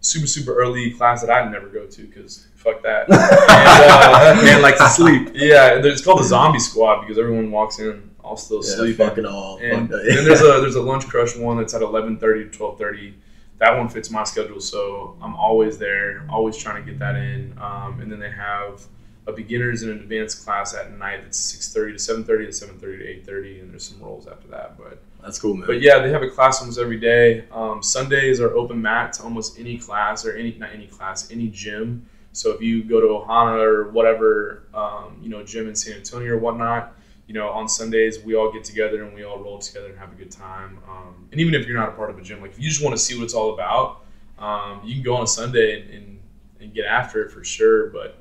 super early class that I'd never go to because fuck that. And, Man likes to sleep. Yeah, it's called the Zombie Squad because everyone walks in all still sleeping. Fucking all. And Fuck then there's a lunch crush one that's at 11:30 to 12:30. That one fits my schedule, so I'm always there, always trying to get that in. And then they have a beginners and an advanced class at night that's 6:30 to 7:30 and 7:30 to 8:30, and there's some rolls after that. That's cool, man. But yeah, they have a class almost every day. Sundays are open mat to almost any class or any gym. So if you go to Ohana or whatever, gym in San Antonio or whatnot, on Sundays we all get together and we all roll together and have a good time. And even if you're not a part of a gym, like if you just want to see what it's all about, you can go on a Sunday and get after it for sure. But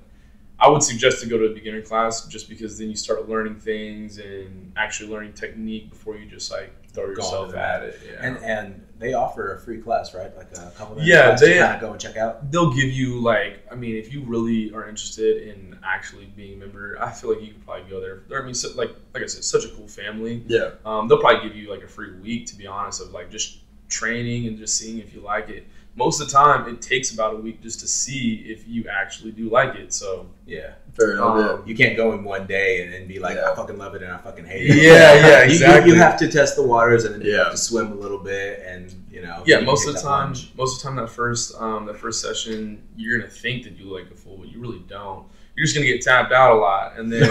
I would suggest to go to a beginner class just because then you start learning things and actually learning technique before you just like throw yourself at it. Yeah. And they offer a free class, right? Like a couple of Yeah, they kind of go and check out. They'll give you if you really are interested in actually being a member, I feel like you could probably go there. Like I said, such a cool family. Yeah. They'll probably give you like a free week, to be honest, of like just training and just seeing if you like it. Most of the time, it takes about a week just to see if you actually do like it. So yeah, fair enough. You can't go in one day and then be like, I fucking love it and I fucking hate it. Yeah, exactly. You have to test the waters and then you have to swim a little bit and Yeah, most of the time that first session, you're gonna think that you like the fool, but you really don't. You're just gonna get tapped out a lot, and then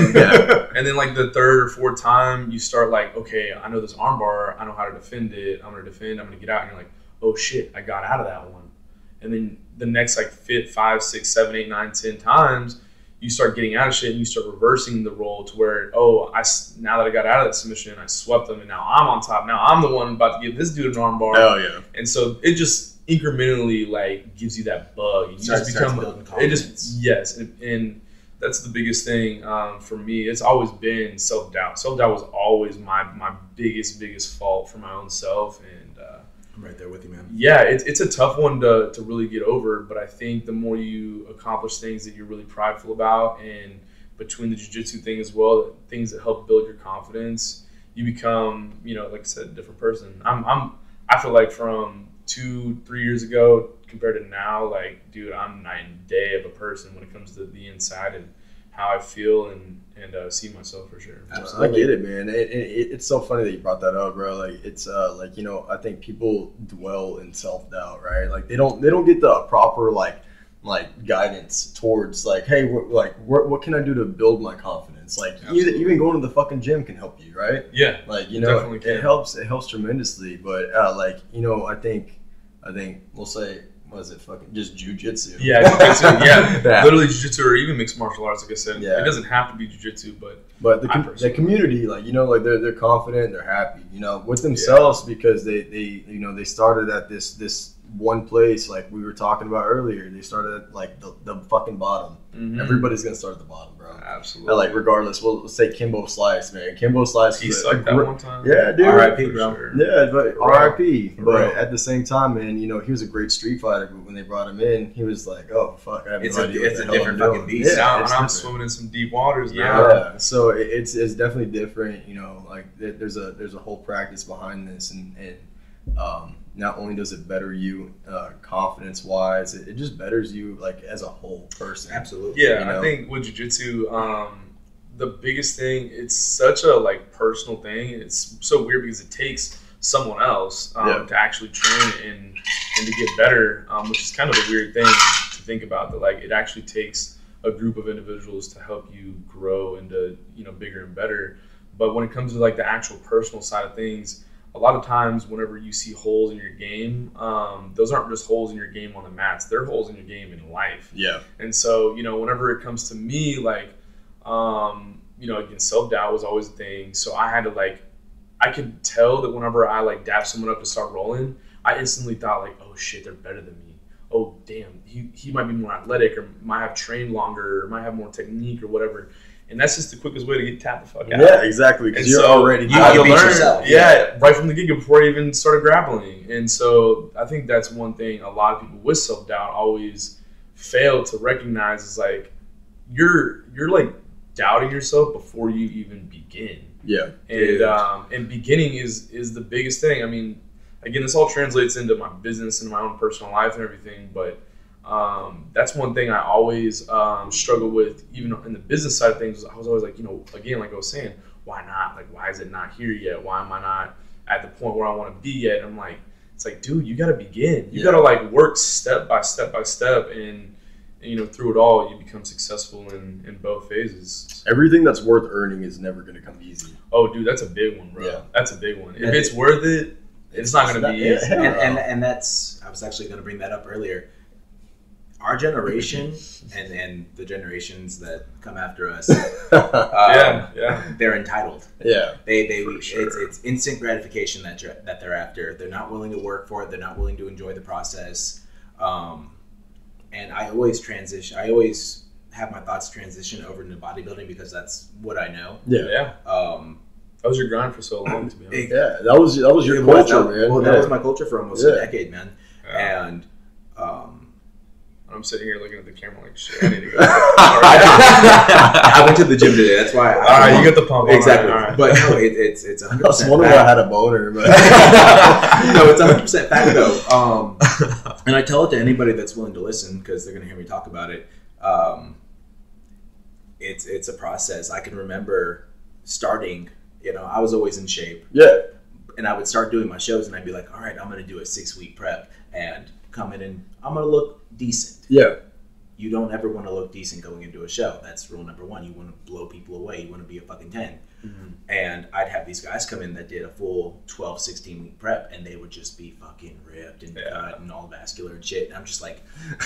and then like the third or fourth time, you start like, okay, I know this armbar, I know how to defend it. I'm gonna get out, and you're like, oh shit, I got out of that one. And then the next like 5, 6, 7, 8, 9, 10 times, you start getting out of shit and you start reversing the role to where, now that I got out of that submission, I swept them and now I'm on top. Now I'm the one about to give this dude an arm bar. Oh yeah. And so it just incrementally like gives you that bug. You just become building confidence. And that's the biggest thing for me. It's always been self-doubt. Self-doubt was always my biggest fault for my own self. And I'm right there with you, man. yeah, it's a tough one to really get over, but I think the more you accomplish things that you're really prideful about, and between the jiu-jitsu thing as well, things that help build your confidence, you become, like I said, a different person. I feel like from 2-3 years ago compared to now, like, dude, I'm night and day of a person when it comes to the inside and how I feel and see myself for sure. Absolutely. I get it, man. It's so funny that you brought that up, bro. Like, it's like, you know, I think people dwell in self-doubt, right? Like, they don't get the proper like guidance towards like, hey, what can I do to build my confidence? Like, even going to the fucking gym can help you, right? Yeah, like, you know, it helps tremendously. But like, you know, I think we'll say, was it fucking just jujitsu? Yeah, jujitsu. Yeah, literally jujitsu or even mixed martial arts. Like I said, it doesn't have to be jujitsu, but the community, like, you know, like they're confident, they're happy, you know, with themselves because they you know, they started at this one place, like we were talking about earlier. They started at like the fucking bottom. Mm-hmm. Everybody's gonna start at the bottom, bro. Absolutely. Like, regardless, let's say Kimbo Slice, man. Kimbo Slice, he sucked that one time. Yeah, dude. R.I.P. bro. Sure. Yeah, but R.I.P. But Bro. at the same time, man, you know, he was a great street fighter. But when they brought him in, he was like, "Oh fuck, I have no idea what it's the a hell different I'm fucking doing." beast. Yeah, And it's I'm different. swimming in some deep waters now. Yeah, so it's definitely different. You know, like there's a whole practice behind this, and not only does it better you confidence wise, it just betters you like as a whole person. Absolutely. Yeah, You know? I think with jiu-jitsu, the biggest thing, it's such a like personal thing. It's so weird because it takes someone else to actually train and to get better, which is kind of a weird thing to think about. That like it actually takes a group of individuals to help you grow into, you know, bigger and better. But when it comes to like the actual personal side of things, a lot of times whenever you see holes in your game, those aren't just holes in your game on the mats. They're holes in your game in life. Yeah. And so, you know, whenever it comes to me, like, you know, again, self-doubt was always a thing. So I had to like, I could tell that whenever I like dap someone up to start rolling, I instantly thought like, oh shit, they're better than me. Oh damn, he might be more athletic or might have trained longer or might have more technique or whatever. And that's just the quickest way to get tapped the fuck out. Yeah, exactly. Because you're already you beat yourself. Yeah, right from the get-go before I even started grappling. And so I think that's one thing a lot of people with self-doubt always fail to recognize is like you're like doubting yourself before you even begin. Yeah. And beginning is the biggest thing. I mean, again, this all translates into my business and my own personal life and everything, but that's one thing I always struggle with, even in the business side of things. I was always like, you know, again, like I was saying, why not? Like, why is it not here yet? Why am I not at the point where I want to be yet? And I'm like, it's like, dude, you got to begin. You got to like work step by step by step, and you know, through it all, you become successful in both phases. Everything that's worth earning is never going to come easy. Oh, dude, that's a big one, bro. Yeah. That's a big one. If it's worth it, it's not going to be easy. And that's, I was actually going to bring that up earlier. Our generation and the generations that come after us, they're entitled. Yeah, sure. It's instant gratification that they're after. They're not willing to work for it. They're not willing to enjoy the process. And I always have my thoughts transition over into bodybuilding because that's what I know. Yeah. That was your grind for so long, to be honest. Yeah, that was your culture, man. Well, that was my culture for almost a decade, man. Yeah. And I'm sitting here looking at the camera like, shit, I need to go. I went to the gym today. That's why. All right, you got the pump. Exactly. All right. But no, it's 100%. I was wondering why I had a boner, but no, it's 100% fact though. And I tell it to anybody that's willing to listen because they're gonna hear me talk about it. It's a process. I can remember starting. You know, I was always in shape. Yeah. And I would start doing my shows, and I'd be like, all right, I'm gonna do a 6-week prep and come in and I'm gonna look decent. Yeah. You don't ever want to look decent going into a show. That's rule number one. You want to blow people away. You want to be a fucking 10. Mm-hmm. And I'd have these guys come in that did a full 12, 16-week prep, and they would just be fucking ripped and cut and all vascular and shit. And I'm just like,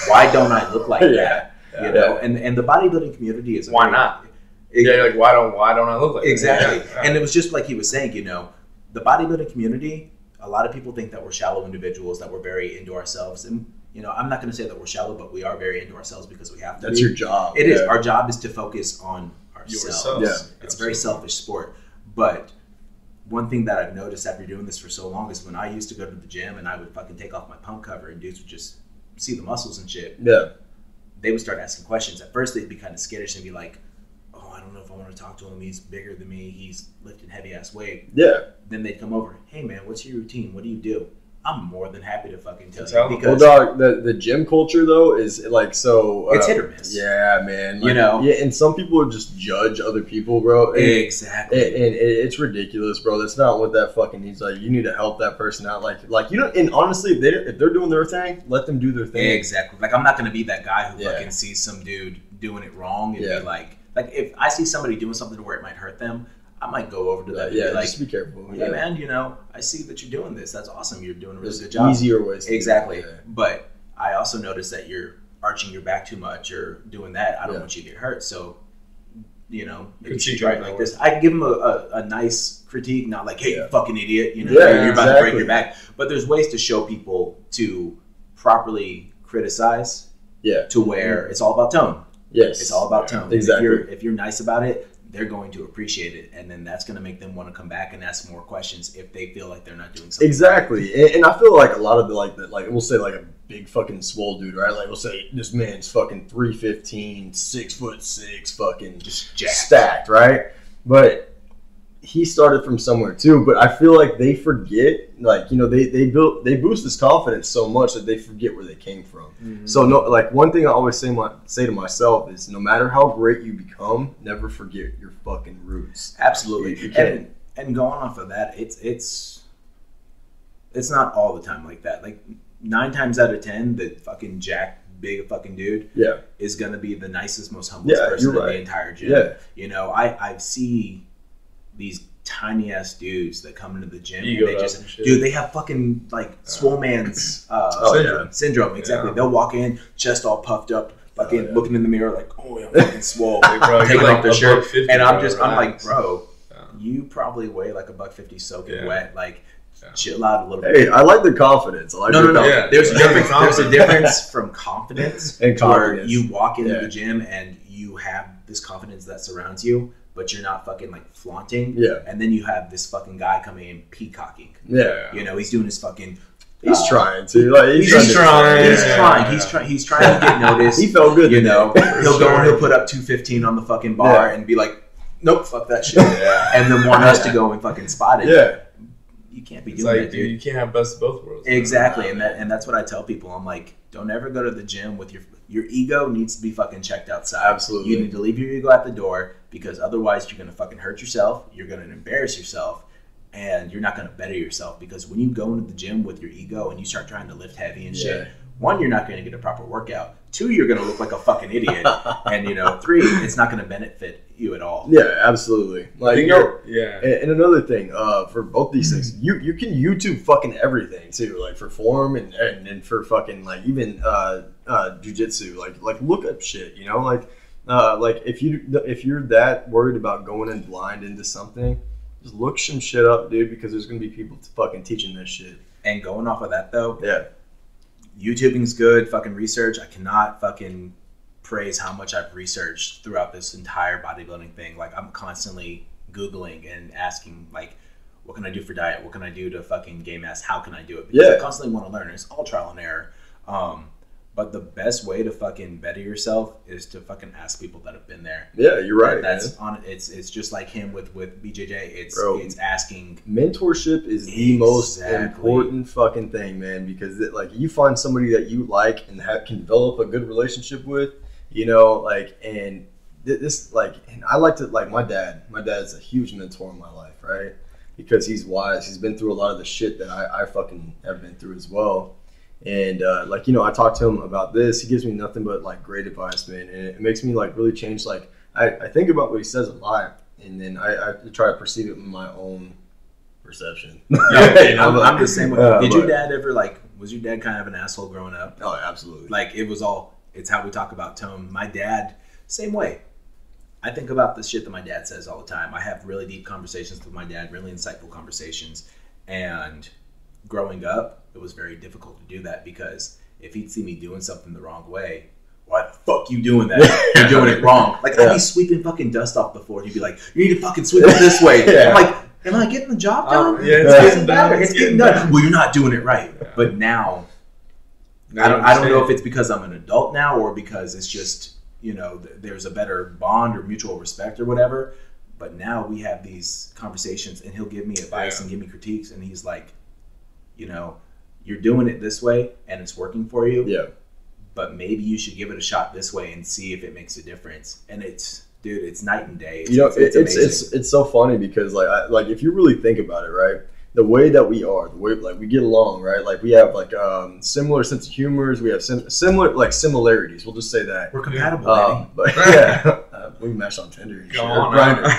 why don't I look like that? You know? And the bodybuilding community is why not? Like why don't I look like exactly? That? Yeah. And it was just like he was saying, you know, the bodybuilding community. A lot of people think that we're shallow individuals, that we're very into ourselves, and you know, I'm not going to say that we're shallow, but we are very into ourselves because we have to. That's your job. It is. Our job is to focus on ourselves. Yeah, it's a very selfish sport. But one thing that I've noticed after doing this for so long is when I used to go to the gym and I would fucking take off my pump cover and dudes would just see the muscles and shit. Yeah. They would start asking questions. At first, they'd be kind of skittish and be like, "Oh, I don't know if I want to talk to him. He's bigger than me. He's lifting heavy ass weight." Yeah. Then they'd come over. "Hey, man, what's your routine? What do you do?" I'm more than happy to fucking tell Tell you. them. Because Well, dog, the gym culture though is like so. it's hit or miss. Yeah, man. Like, You know? Yeah, and some people just judge other people, bro. Exactly. And it's ridiculous, bro. That's not what that fucking needs. Like, you need to help that person out. Like you don't. And honestly, if they're doing their thing, let them do their thing. Exactly. Like, I'm not gonna be that guy who Yeah. fucking sees some dude doing it wrong and Yeah. be like if I see somebody doing something where it might hurt them, I might go over to them and Yeah, be like, just be careful. hey man, you know, I see that you're doing this. That's awesome. You're doing a really There's good job. easier ways. To Exactly. do it. But I also notice that you're arching your back too much or doing that. I don't Yeah. want you to get hurt. So, you know, maybe you Critique should try it on like that this. I can give him a nice critique, not like, hey, Yeah. you fucking idiot. You know, Yeah, you're about to break exactly. your back. But there's ways to show people to properly criticize Yeah. to where it's all about tone. Yes. It's all about tone. And Exactly. If you're nice about it, they're going to appreciate it, and then that's going to make them want to come back and ask more questions if they feel like they're not doing something. Exactly, and I feel like a lot of the like we'll say like a big fucking swole dude, right? Like we'll say this man's fucking 315, 6'6", fucking Just jacked. stacked, right? But he started from somewhere too. But I feel like they forget, like, you know, they boost his confidence so much that they forget where they came from. Mhm. So no, like one thing I always say to myself is, no matter how great you become, never forget your fucking roots. Absolutely. You can't. And going off of that, it's not all the time like that. Like 9 times out of 10, the fucking jack big fucking dude Yeah, is gonna be the nicest, most humblest Yeah, person you're in right. the entire gym. yeah, You know, I see these tiny ass dudes that come into the gym Ego and they up just and shit. dude, they have fucking like swole man's Oh, syndrome. Exactly. Yeah. They'll walk in, chest all puffed up, fucking Oh, yeah. looking in the mirror like, oh yeah, I'm fucking swole. Like, bro, you're Taking like off their a shirt, buck 50, and I'm bro, I'm like, relax. bro, Yeah. you probably weigh like $150 soaking Yeah. wet. Like, Yeah. chill out a little bit. Hey, I like the confidence. I like No, the no, no. confidence. Yeah. There's a Yeah. difference. There's a difference from confidence And to where confidence. you walk into Yeah. the gym and you have this confidence that surrounds you, but you're not fucking like flaunting. Yeah. And then you have this fucking guy coming in peacocking. Yeah, You know, he's doing his fucking. he's trying to. Like, He's to- trying. He's Yeah. trying. He's trying to get noticed. He felt good. You today. know, he'll go and he'll put up 215 on the fucking bar Yeah. and be like, nope, fuck that shit. Yeah. And then want us to go and fucking spot it. Yeah, You can't be It's doing like, that, dude, dude. you can't have best of both worlds. Exactly, and that's what I tell people. I'm like, don't ever go to the gym with your ego needs to be fucking checked outside. Absolutely. You need to leave your ego at the door, because otherwise you're gonna fucking hurt yourself. You're gonna embarrass yourself, and you're not gonna better yourself. Because when you go into the gym with your ego and you start trying to lift heavy and shit, Yeah. 1, you're not gonna get a proper workout. 2, you're gonna look like a fucking idiot, and 3, it's not gonna benefit you at all. yeah, absolutely. I Like, think you know, yeah. and another thing, for both these things, you can YouTube fucking everything too, like for form and for fucking like even jujitsu. Like look up shit, you know, like if you're that worried about going in blind into something, just look some shit up, dude, because there's gonna be people fucking teaching this shit. And going off of that though, Yeah, YouTubing's good. Fucking research. I cannot fucking praise how much I've researched throughout this entire bodybuilding thing. Like, I'm constantly Googling and asking, like, what can I do for diet? What can I do to fucking gain mass? How can I do it? Because Yeah. I constantly want to learn. It's all trial and error. But the best way to fucking better yourself is to fucking ask people that have been there. yeah, you're right. That's man. on. It's just like him with BJJ. Bro. It's asking. Mentorship is the most Exactly. important fucking thing, man, because like you find somebody that you like and can develop a good relationship with, you know, like, and this, like, and I like to, like, my dad's a huge mentor in my life, right? Because he's wise. He's been through a lot of the shit that I fucking have been through as well. And like, you know, I talk to him about this. He gives me nothing but like great advice, man, and it makes me like really change. Like, I think about what he says a lot, and then I try to perceive it in my own perception. Yeah, I'm the same way. Did your but- dad ever was your dad kind of an asshole growing up? Oh, absolutely. Like, it's how we talk about tone. My dad, same way. I think about the shit that my dad says all the time. I have really deep conversations with my dad, really insightful conversations. And growing up, it was very difficult to do that, because if he'd see me doing something the wrong way, why the fuck you doing that? You're doing it wrong. Like, I'd be sweeping fucking dust off the floor. He'd be like, you need to fucking sweep it this way. Yeah. I'm like, am I getting the job done? Yeah, It it's doesn't getting matter. done. It's getting done. Well, you're not doing it right. Yeah. But now, Now I you don't know if understand. it's because I'm an adult now, or because it's just, you know, there's a better bond or mutual respect or whatever. But now we have these conversations, and he'll give me advice Yeah. and give me critiques, and he's like, you know, you're doing it this way and it's working for you. Yeah. But maybe you should give it a shot this way and see if it makes a difference. And it's night and day. It's so funny because like if you really think about it, right? The way that we are, the way like we get along, right? Like we have like similar sense of humors. We have similar like similarities. We'll just say that we're compatible. But yeah, we matched on Tinder. And Go shit. on, Grindr.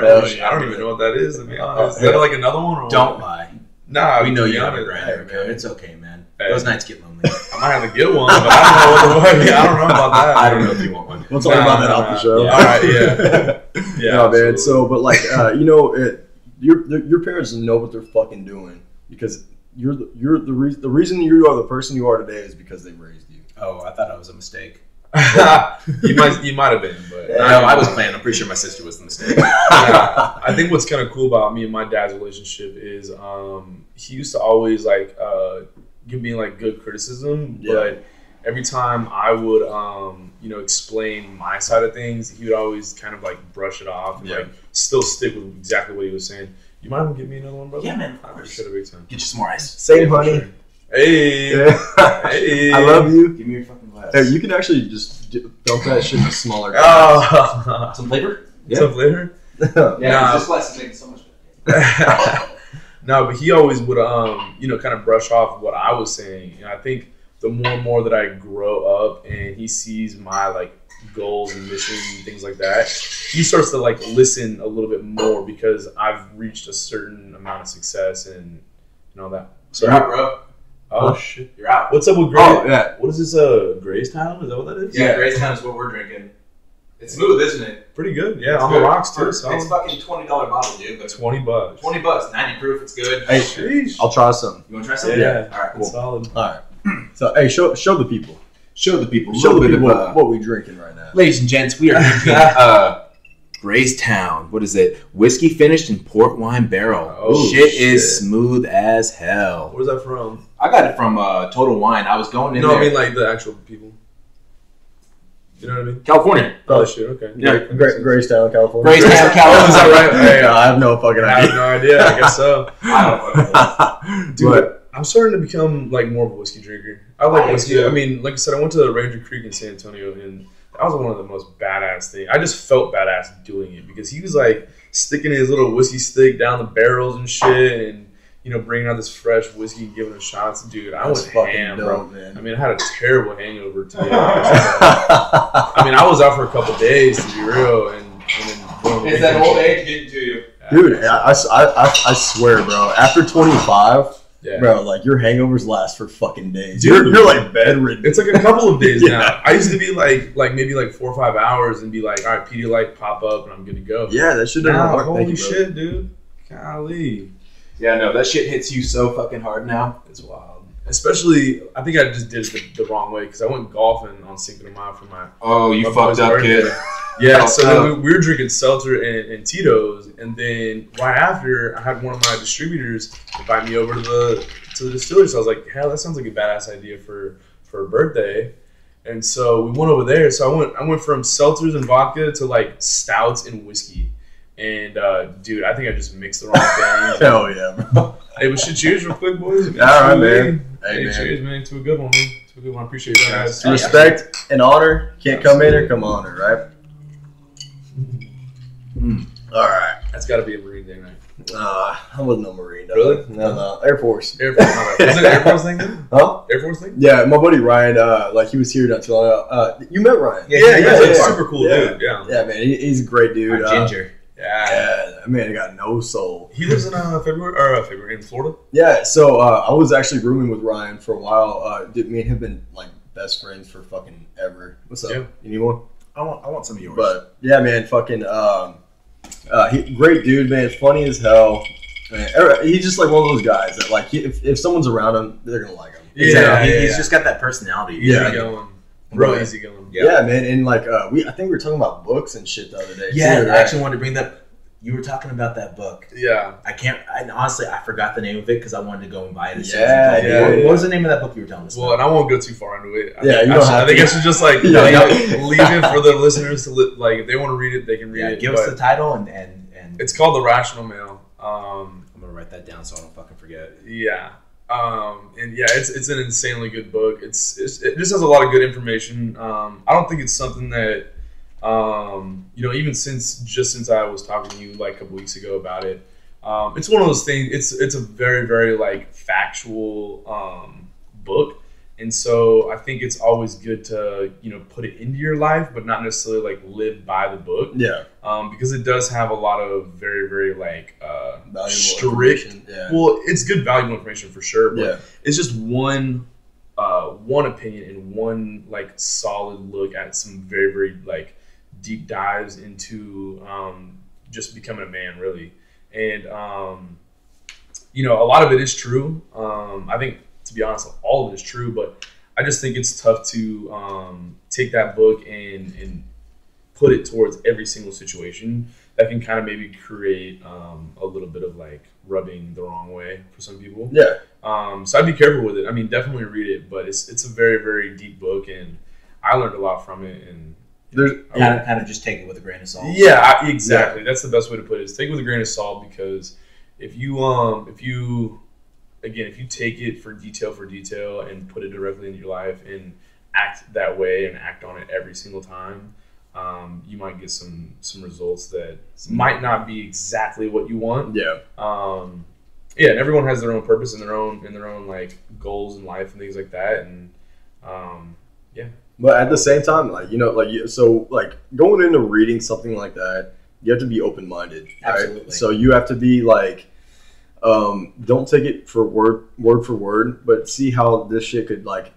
Oh, shit. I don't even know what that is. To be honest, is that like another one? Or Don't what? lie. Nah, We know you have a Grindr. Grindr account. It's okay, man. Hey. Those nights get lonely. I might have to get one, but I don't know what the I don't know about that. I don't know if you want one. We'll talk about that off the show. Yeah. All right, yeah. Yeah, no, man. absolutely. So, but like, your parents know what they're fucking doing because you're the reason you are the person you are today is because they raised you. Oh, I thought I was a mistake. you might have been, but No, I was playing. I'm pretty sure my sister was the mistake. yeah. I think what's kind of cool about me and my dad's relationship is he used to always like give me like good criticism, but every time I would explain my side of things, he would always kind of like brush it off and like still stick with exactly what he was saying. You mind give me another one, brother? Yeah, man. I appreciate it big time. Get you some more ice. Same, honey. Sure. Hey, Hey. I love you. Give me your fucking glass. Hey, you can actually just dump that shit in smaller. Oh, Some flavor? some flavor. Yeah, this glass is making so much better. No, but he always would, kind of brush off what I was saying. And I think the more and more that I grow up and he sees my like goals and missions and things like that, he starts to like listen a little bit more because I've reached a certain amount of success and all that. So You're out, bro. Oh shit! You're out. What's up with Gray? Oh yeah. What is this? Graystown? Is that what that is? Yeah, Graystown is what we're drinking. It's smooth, isn't it? Pretty good. Yeah, It's on good. the rocks too. So It's fucking $20 bottle, dude. But $20. $20, 90 proof. It's good. Hey, Sheesh. I'll try some. You want to try something? Yeah. All right, It's cool. solid. All right. So hey, show the people. Show the people. Show the people what we drinking right now. Ladies and gents, we are drinking Graystown. What is it? Whiskey finished in port wine barrel. Oh, shit shit. is smooth as hell. Where's that from? I got it from Total Wine. I was going in No, there. I mean like the actual people. You know what I mean? California. Oh shit. Okay. Yeah. Graystown, California. Graystown, California. Is that right? Hey, I have no fucking I have idea. no idea. I guess so. I don't know. Dude, But I'm starting to become like more of a whiskey drinker. I like I whiskey. do. I mean, like I said, I went to Ranger Creek in San Antonio, and that was one of the most badass things. I just felt badass doing it because he was like sticking his little whiskey stick down the barrels and shit, and bringing out this fresh whiskey, and giving it shots. Dude, I that's went fucking ham, dope, bro. man. I mean, I had a terrible hangover today. I mean, I was out for a couple days to be real, and then boom, It's that old age getting to you. Dude, I swear, bro. After 25, Yeah. bro, like your hangovers last for fucking days. Dude. You're like bedridden. It's like a couple of days Yeah. now. I used to be like maybe like 4 or 5 hours and be like, all right, Pedialyte pop up and I'm good to go. Yeah, that shit doesn't Now, work. holy Thank you, bro. shit, dude. Golly. Yeah, no, that shit hits you so fucking hard now. It's wild. Especially, I think I just did it the wrong way because I went golfing on Cinco de Mayo for my Oh, you my fucked boy's up, birthday. kid. Yeah, so then we were drinking seltzer and Tito's, and then right after, I had one of my distributors invite me over to the distillery. So I was like, hell, that sounds like a badass idea for a birthday. And so we went over there. So I went from seltzers and vodka to like stouts and whiskey. And dude, I think I just mixed the wrong things. Hell yeah, bro. Hey, but shit, cheers real quick, boys. All right, man. Hey, man. cheers, man. To a good one, man. To a good one. I appreciate you guys. To respect and honor. Can't come in or come honor, right? All right. That's got to be a Marine thing, right? I wasn't no Marine, though. Really? No. Air Force. Air Force. Was it an Air Force thing then? Huh? Air Force thing? Yeah, my buddy Ryan, he was here not too long ago. You met Ryan? Yeah. Super cool Yeah. dude. Yeah. Yeah, man, he's a great dude. Ginger. Yeah. Yeah, man, he got no soul. He lives in February in Florida. Yeah, so I was actually rooming with Ryan for a while. Me and him have been like best friends for fucking ever. What's up? Yeah. You need one? I want some of yours. But yeah, man, fucking great dude, man. Funny as hell. Man, he's just like one of those guys that like if someone's around him, they're gonna like him. He's just got that personality. Yeah. Easy going. Real Right. easy going. Yeah, man, and like I think we were talking about books and shit the other day. Yeah, too, I right? actually wanted to bring that. You were talking about that book. Yeah. Honestly, I forgot the name of it because I wanted to go and buy it as soon Yeah, as you told me. yeah. What was the name of that book you were telling us Well, about? and I won't go too far into it. Yeah, you I don't should- have I think to. I should just like Yeah. leave it for the listeners to like if they want to read it, they can read Yeah, it. give us but the title and It's called The Rational Male. I'm gonna write that down so I don't fucking forget. Yeah. And yeah, it's an insanely good book. It just has a lot of good information. I don't think it's something that even since I was talking to you like a couple weeks ago about it. It's one of those things. It's a very, very like factual book, and so I think it's always good to put it into your life, but not necessarily like live by the book. Yeah. Because it does have a lot of very, very like Valuable strict. information. Yeah. Well, it's good valuable information for sure, but Yeah. it's just one opinion and one like solid look at some very, very like deep dives into just becoming a man, really. And a lot of it is true. I think, to be honest, all of it is true, but I just think it's tough to take that book and put it towards every single situation. That can kind of maybe create a little bit of like rubbing the wrong way for some people. Yeah. So I'd be careful with it. I mean, definitely read it, but it's a very, very deep book, and I learned a lot from it. And kind of just take it with a grain of salt. Yeah, exactly. That's the best way to put it. Is take it with a grain of salt, because if you take it for detail and put it directly into your life and act that way and act on it every single time, you might get some results that might not be exactly what you want. Yeah. And everyone has their own purpose and their own like goals in life and things like that. And yeah. But at the same time, so going into reading something like that, you have to be open-minded, right? Absolutely. So you have to be like, don't take it for word for word, but see how this shit could like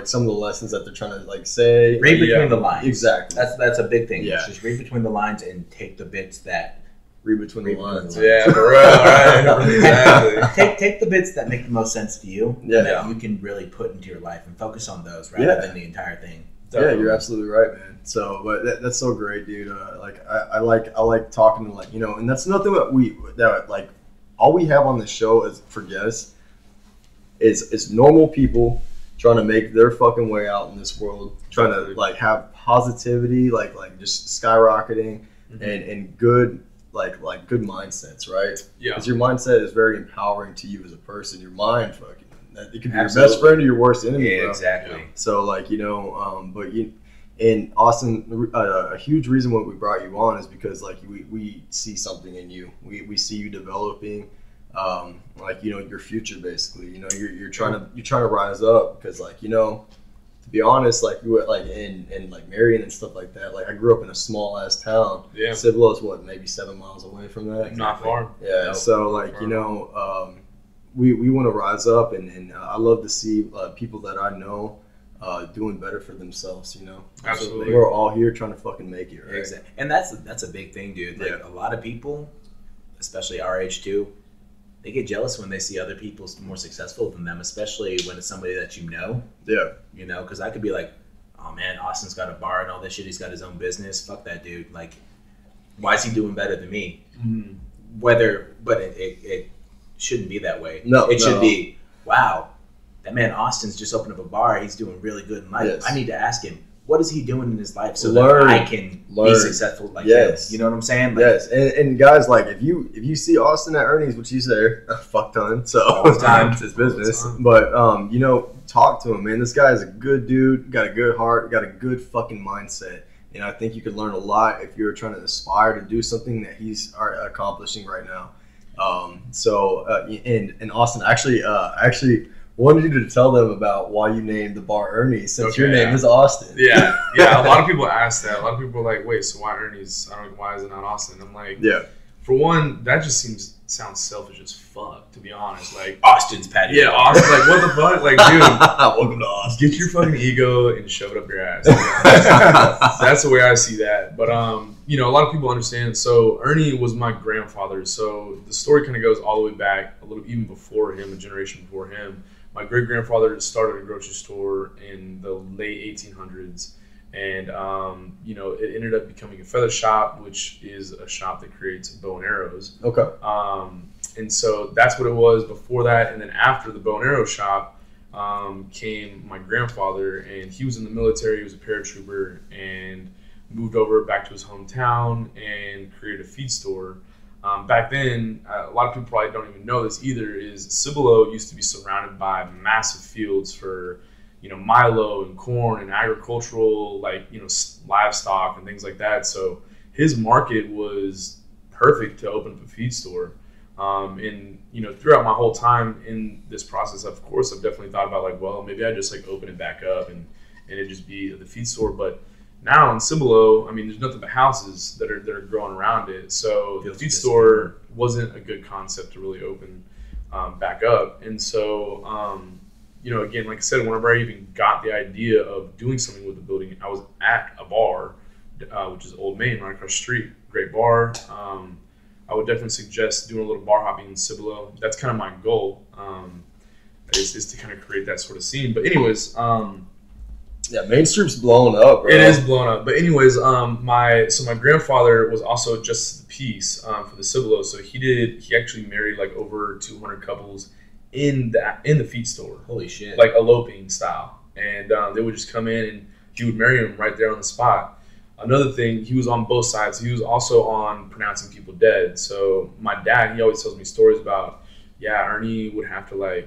some of the lessons that they're trying to like say. Read between the lines. Exactly. That's a big thing. Yeah. Just read between the lines and take the bits that. Read between the lines. Yeah, for real, right? Exactly. Take the bits that make the most sense to you, Yeah. that you can really put into your life, and focus on those rather than the entire thing. Yeah, you're absolutely right, man. So, but that's so great, dude. I like talking to and that's nothing that all we have on the show is for guests is normal people trying to make their fucking way out in this world, trying to like have positivity, like just skyrocketing, and good. Like good mindsets, right? Yeah. Because your mindset is very empowering to you as a person. Your mind, it could be Absolutely. your best friend or your worst enemy. Yeah, bro. exactly. So and Austin, a huge reason why we brought you on is because we see something in you. We see you developing, your future basically. You're trying to rise up because to be honest, in Marion and stuff like that. I grew up in a small ass town. Yeah. Cibolo is maybe 7 miles away from that. Not far. Yeah. Nope. So we want to rise up, and I love to see people that I know doing better for themselves. Absolutely. So we're all here trying to fucking make it, right? Exactly. And that's a big thing, dude. A lot of people, especially our age too, they get jealous when they see other people more successful than them, especially when it's somebody that you know. Yeah. Because I could be like, oh man, Austin's got a bar and all this shit. He's got his own business. Fuck that dude. Why is he doing better than me? Mm-hmm. But it shouldn't be that way. No, it should be, wow, that man Austin's just opened up a bar. He's doing really good in life. Yes. I need to ask him, what is he doing in his life so Learn. that I can be successful like Yes. him? You know what I'm saying? Yes, and guys, if you see Austin at Ernie's, which he's there a fuck ton, so All the time. it's his business. All the But talk to him, man. This guy is a good dude, got a good heart, got a good fucking mindset, and I think you could learn a lot if you're trying to aspire to do something that he's accomplishing right now. And Austin, actually wanted you to tell them about why you named the bar Ernie, since your name is Austin. Yeah. A lot of people ask that. A lot of people are like, wait, so why Ernie's? Why is it not Austin? I'm like, Yeah. For one, that just sounds selfish as fuck, to be honest. Austin's Patio. Yeah, Austin. What the fuck? Dude, Welcome to Austin. get your fucking ego and shove it up your ass. That's the way I see that. But a lot of people understand. So Ernie was my grandfather. So the story kind of goes all the way back a little, even before him, a generation before him. My great grandfather started a grocery store in the late 1800s, and it ended up becoming a feather shop, which is a shop that creates bow and arrows. Okay. And so that's what it was before that. And then after the bow and arrow shop came my grandfather, and he was in the military. He was a paratrooper and moved over back to his hometown and created a feed store. back then, a lot of people probably don't even know this either, is Cibolo used to be surrounded by massive fields for, milo and corn and agricultural, livestock and things like that. So his market was perfect to open up a feed store. And throughout my whole time in this process, of course, I've definitely thought about maybe I just open it back up and it just be the feed store. But now in Cibolo, there's nothing but houses that are growing around it. So the feed store wasn't a good concept to really open back up. And so, again, like I said, whenever I even got the idea of doing something with the building, I was at a bar, which is Old Main, right across the street. Great bar. I would definitely suggest doing a little bar hopping in Cibolo. That's kind of my goal, is to kind of create that sort of scene. But anyways, Main Street's blowing up, bro. It is blowing up. But anyways, my grandfather was also just the piece for the Cibolo. So he actually married over 200 couples in the feed store. Holy shit! Like eloping style, and they would just come in and he would marry them right there on the spot. Another thing, he was on both sides. He was also on pronouncing people dead. So my dad, he always tells me stories about, Ernie would have to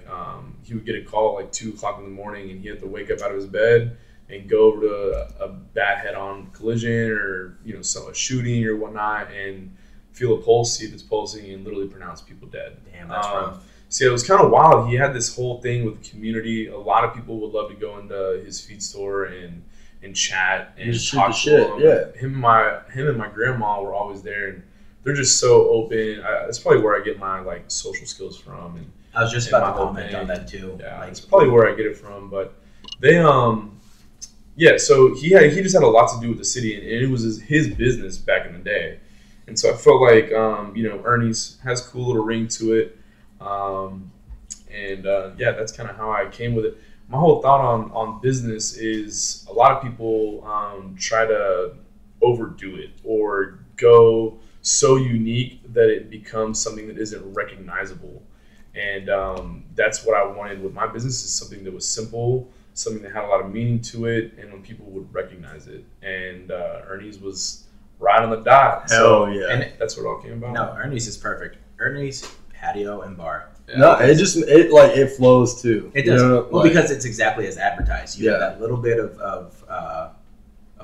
he would get a call at 2 o'clock in the morning and he had to wake up out of his bed and go over to a bad head-on collision or, a shooting or whatnot and feel a pulse, see if it's pulsing, and literally pronounce people dead. Damn, that's rough. So it was kind of wild. He had this whole thing with the community. A lot of people would love to go into his feed store and chat and just talk shoot to the him. shit. Him and my grandma were always there, and they're just so open. That's probably where I get my social skills from. And I was just about to comment on that too. Yeah, it's probably where I get it from. But they so he just had a lot to do with the city, and it was his business back in the day. And so I felt like Ernie's has a cool little ring to it, that's kind of how I came with it. My whole thought on business is a lot of people try to overdo it or go so unique that it becomes something that isn't recognizable. And that's what I wanted with my business, is something that was simple, something that had a lot of meaning to it, and when people would recognize it. And Ernie's was right on the dot. Hell yeah. And that's what it all came about. No, Ernie's is perfect. Ernie's, patio, and bar. Yeah. No, it flows too. It does. Because it's exactly as advertised. You have that little bit of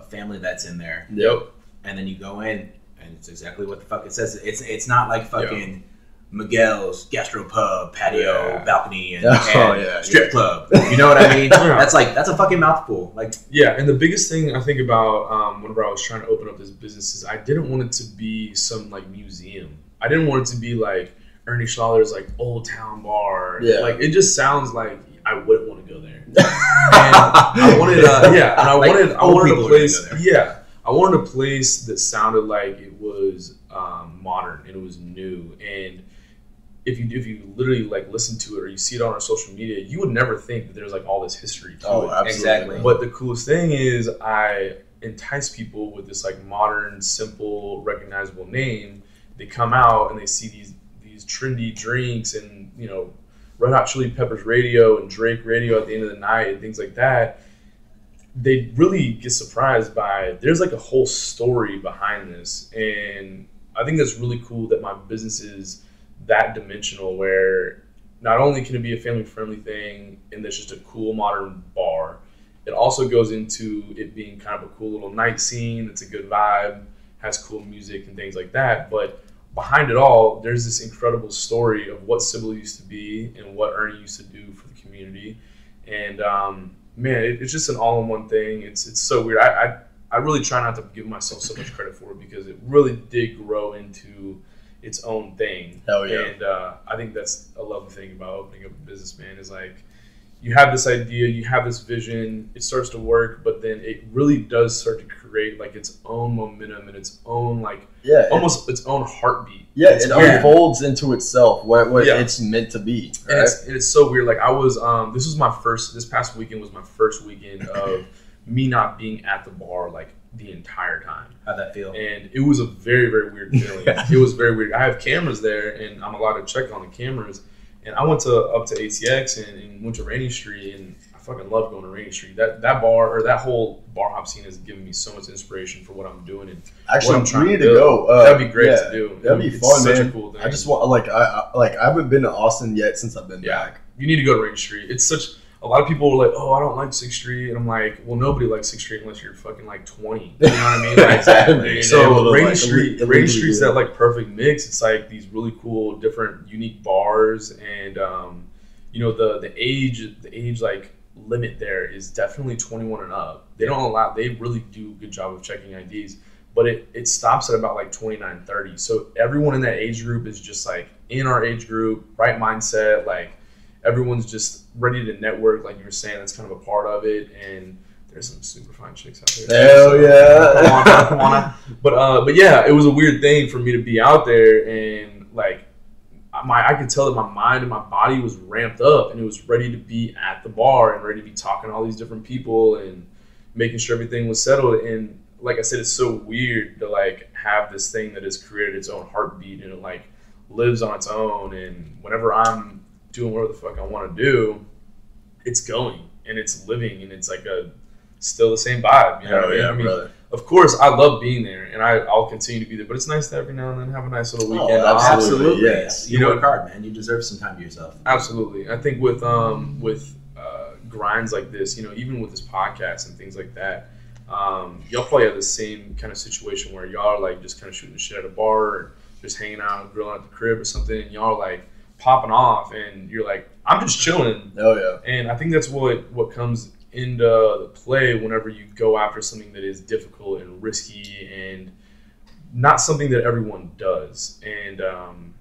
family that's in there. Yep. And then you go in, and it's exactly what the fuck it says. It's not like fucking Miguel's Gastropub, Patio, Balcony, and Strip Club. You know what I mean? That's a fucking mouthful. And the biggest thing I think about whenever I was trying to open up this business is I didn't want it to be some museum. I didn't want it to be Ernie Schlather's Old Town Bar. Yeah. It just sounds like I wouldn't want to go there. And I wanted I wanted a place that sounded like it was modern and it was new. And if you literally listen to it or you see it on our social media, you would never think that there's all this history to it. Absolutely. Exactly. But the coolest thing is I entice people with this modern, simple, recognizable name. They come out and they see these trendy drinks and Red Hot Chili Peppers radio and Drake radio at the end of the night and things like that. They really get surprised by there's a whole story behind this, and I think that's really cool that my business is that dimensional, where not only can it be a family friendly thing and there's just a cool modern bar, it also goes into it being kind of a cool little night scene. It's a good vibe, has cool music and things like that, but behind it all, there's this incredible story of what Cibolo used to be and what Ernie used to do for the community. And it's just an all-in-one thing. It's so weird. I really try not to give myself so much credit for it because it really did grow into its own thing. Hell yeah. And I think that's a lovely thing about opening up a business, man, is you have this idea, you have this vision, it starts to work, but then it really does start to create its own momentum and its own almost its own heartbeat. Yeah, it unfolds into itself what it's meant to be. Right? And it's so weird. I was this past weekend was my first weekend of me not being at the bar the entire time. How'd that feel? And it was a very, very weird feeling. It was very weird. I have cameras there and I'm allowed to check on the cameras. And I went up to ATX and went to Rainy Street, and I fucking love going to Rainy Street. That bar or that whole bar hop scene has given me so much inspiration for what I'm doing and Actually, what I'm trying we need to to build. go. That'd be great to do. That'd be It's fun, such man. a cool thing. I just want I haven't been to Austin yet since I've been back. You need to go to Rainy Street. It's such. A lot of people are like, oh, I don't like 6th Street. And I'm like, well, nobody likes 6th Street unless you're fucking like 20. You know what I mean? Like, Exactly. So Rainy Like, Rainy Street's that like perfect mix. It's like these really cool, different, unique bars. And, you know, the age like limit there is definitely 21 and up. They really do a good job of checking IDs. But it stops at about like 29, 30. So everyone in that age group is just like in our age group, right mindset, like, everyone's just ready to network, like you were saying. That's kind of a part of it, and there's some super fine chicks out there. Hell yeah! Come on. But yeah, it was a weird thing for me to be out there, and like I could tell that my mind and my body was ramped up, and it was ready to be at the bar and ready to be talking to all these different people and making sure everything was settled. And like I said, it's so weird to like have this thing that has created its own heartbeat and it like lives on its own. And whenever I'm doing whatever the fuck I want to do, it's going and it's living and it's like still the same vibe. You know what I mean? Yeah, I mean, brother. of course, I love being there and I'll continue to be there, but it's nice to every now and then have a nice little weekend off. Absolutely, yes. You work hard, man. You deserve some time to yourself. Absolutely. I think with grinds like this, you know, even with this podcast and things like that, y'all probably have the same kind of situation where y'all are like just kind of shooting the shit at a bar or just hanging out, grilling at the crib or something, and y'all are like popping off, and you're like, I'm just chilling. Oh yeah. And I think that's what comes into the play whenever you go after something that is difficult and risky and not something that everyone does. And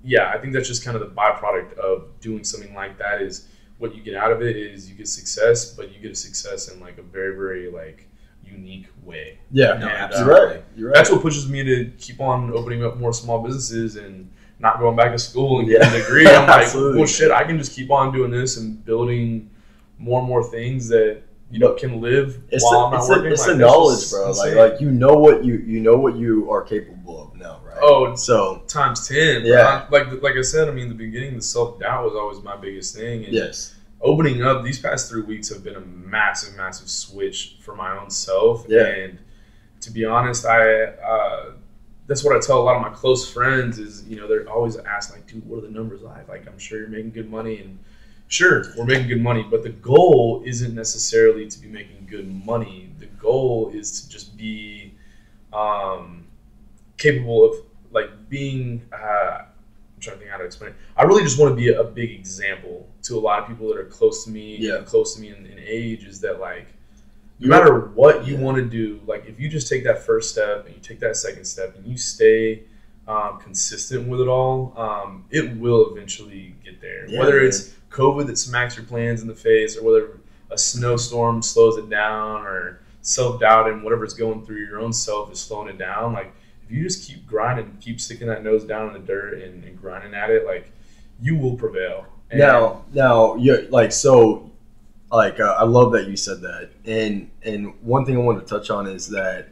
yeah, I think that's just kind of the byproduct of doing something like that. Is what you get out of it is you get success, but you get a success in like a very, very like unique way. Yeah, No, absolutely. You're right. That's what pushes me to keep on opening up more small businesses and not going back to school and getting a degree. I'm like, Absolutely. well, shit, I can just keep on doing this and building more and more things that you know can live while I'm not working. It's like, the knowledge, just bro. insane. Like you know what you are capable of now, right? Oh, so times 10. Yeah. Like I said, I mean, in the beginning, the self-doubt was always my biggest thing. And yes, opening up these past 3 weeks have been a massive, massive switch for my own self. Yeah. And to be honest, that's what I tell a lot of my close friends is, you know, they're always asked like, dude, what are the numbers like? Like, I'm sure you're making good money, and sure, we're making good money, but the goal isn't necessarily to be making good money. The goal is to just be capable of like being, I'm trying to think how to explain it. I really just want to be a big example to a lot of people that are close to me, Yeah. and close to me in age, is that like, no matter what you want to do, like if you just take that first step and you take that second step and you stay consistent with it all, it will eventually get there. Yeah, whether man. it's COVID that smacks your plans in the face, or whether a snowstorm slows it down, or self-doubt and whatever's going through your own self is slowing it down. Like if you just keep grinding, keep sticking that nose down in the dirt and grinding at it, like you will prevail. And now you're like so. Like I love that you said that, and one thing I want to touch on is that,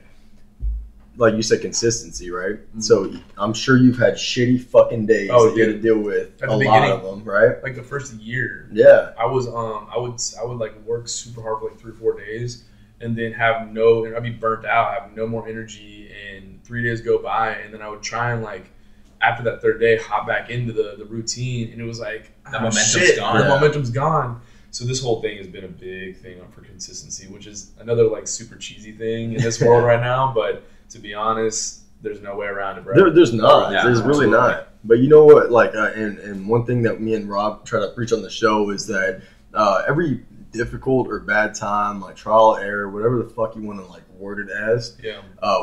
like you said, consistency, right? Mm-hmm. So I'm sure you've had shitty fucking days that you had to deal with. At a the lot beginning, of them, right? like the first year, Yeah. I was I would like work super hard for like 3 or 4 days, and then and I'd be burnt out, have no more energy, and 3 days go by, and then I would try and like after that third day hop back into the routine, and it was like The momentum's gone. The momentum's gone. So this whole thing has been a big thing for consistency, which is another like super cheesy thing in this world right now. But to be honest, there's no way around it, bro. There's not. Yeah, there's really absolutely. not. But you know what? Like, and one thing that me and Rob try to preach on the show is that every difficult or bad time, like trial, error, whatever the fuck you want to like word it as,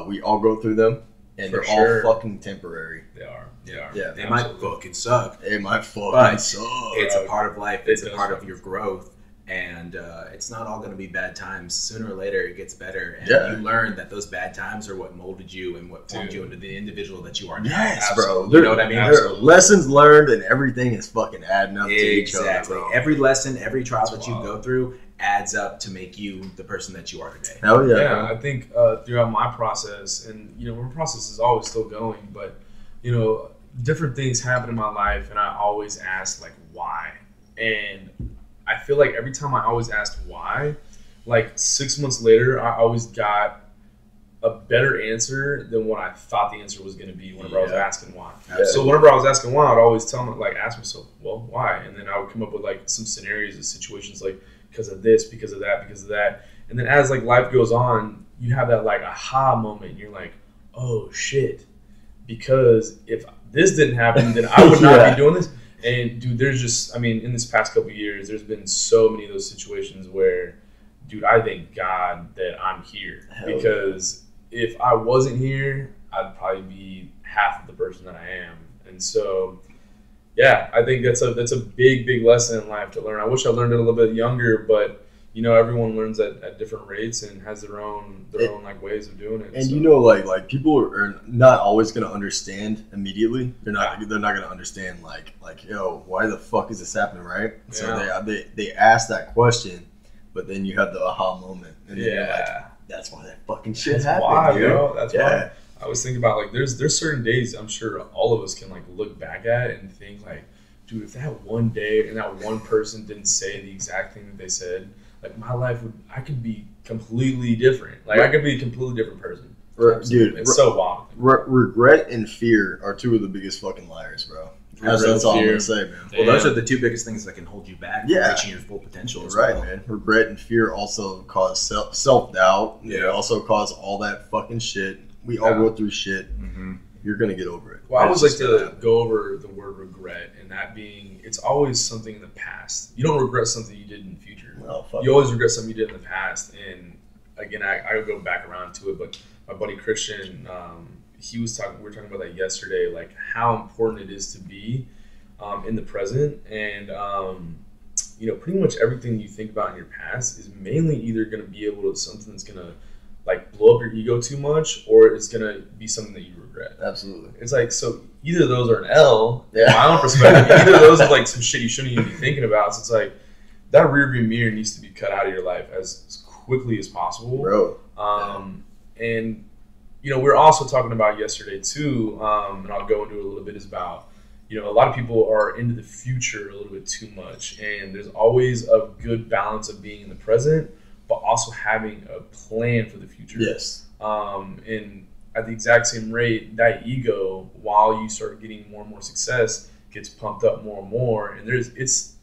we all go through them, and For they're sure. all fucking temporary. They are. Yeah. They might fucking suck. It might fucking But suck. It's a part of life. It's a does part suck. of your growth. And it's not all going to be bad times. Sooner or later, it gets better. And Yeah. you learn that those bad times are what molded you and what formed you into the individual that you are now. Yes, bro. You know what I mean? There are lessons learned, and everything is fucking adding up to each other. Exactly. Bro. Every lesson, every trial That's that you wild. go through adds up to make you the person that you are today. Hell yeah. Yeah, I think throughout my process, and you know, my process is always still going, but you know, different things happen in my life, and I always ask like why. And I feel like every time I always asked why, like 6 months later, I always got a better answer than what I thought the answer was going to be whenever I was asking why. So whenever I was asking why, I'd always ask myself, well, why? And then I would come up with like some scenarios and situations like because of this, because of that, because of that. And then as like life goes on, you have that like aha moment. And you're like, oh shit, because if this didn't happen, then I would not be doing this. And dude, there's just, I mean, in this past couple of years, there's been so many of those situations where, dude, I thank God that I'm here. Because if I wasn't here, I'd probably be half of the person that I am. And so, yeah, I think that's a big lesson in life to learn. I wish I learned it a little bit younger, but you know, everyone learns at different rates and has their own like ways of doing it. And so, you know, like people are not always gonna understand immediately. They're not gonna understand like yo, why the fuck is this happening, right? So they ask that question, but then you have the aha moment, and then you're like, that's why that fucking shit happened. Why, bro? That's why. I was thinking about like there's certain days I'm sure all of us can like look back at and think like, dude, if that one day and that one person didn't say the exact thing that they said, like my life I could be completely different. Like I could be a completely different person. Dude, it's so wild. Regret and fear are two of the biggest fucking liars, bro. That's all I'm gonna say, man. Well, those are the two biggest things that can hold you back from reaching your full potential. Right, man. Regret and fear also cause self-doubt. They also cause all that fucking shit. We all go through shit. Mm-hmm. You're gonna get over it. Well, I always like to go over the word regret, and that being, it's always something in the past. You don't regret something you did in the future. You always regret something you did in the past. And again, I go back around to it, but my buddy Christian, we were talking about that yesterday, like how important it is to be in the present. And you know, pretty much everything you think about in your past is mainly either going to be able to something that's going to like blow up your ego too much, or it's going to be something that you regret. Absolutely. It's like, so either of those are an L, in my own perspective. Either of those are like some shit you shouldn't even be thinking about. So it's like that rearview mirror needs to be cut out of your life as quickly as possible. Bro. And you know, we're also talking about yesterday too, and I'll go into it a little bit, is about, you know, a lot of people are into the future a little bit too much, and there's always a good balance of being in the present, but also having a plan for the future. Yes. And at the exact same rate, that ego, while you start getting more and more success, gets pumped up more and more. And it's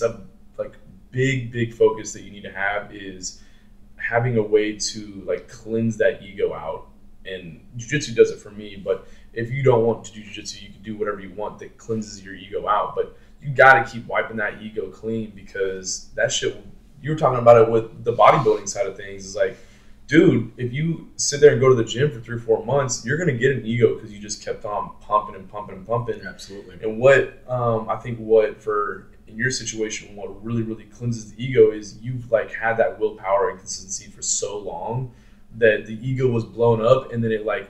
a like big focus that you need to have is having a way to like cleanse that ego out. And jiu-jitsu does it for me, but if you don't want to do jiu-jitsu, you can do whatever you want that cleanses your ego out. But you got to keep wiping that ego clean, because that shit, you were talking about it with the bodybuilding side of things, is like, dude, if you sit there and go to the gym for 3 or 4 months, you're going to get an ego because you just kept on pumping and pumping and pumping. Absolutely. And what I think in your situation, what really cleanses the ego is you've like had that willpower and consistency for so long that the ego was blown up, and then it like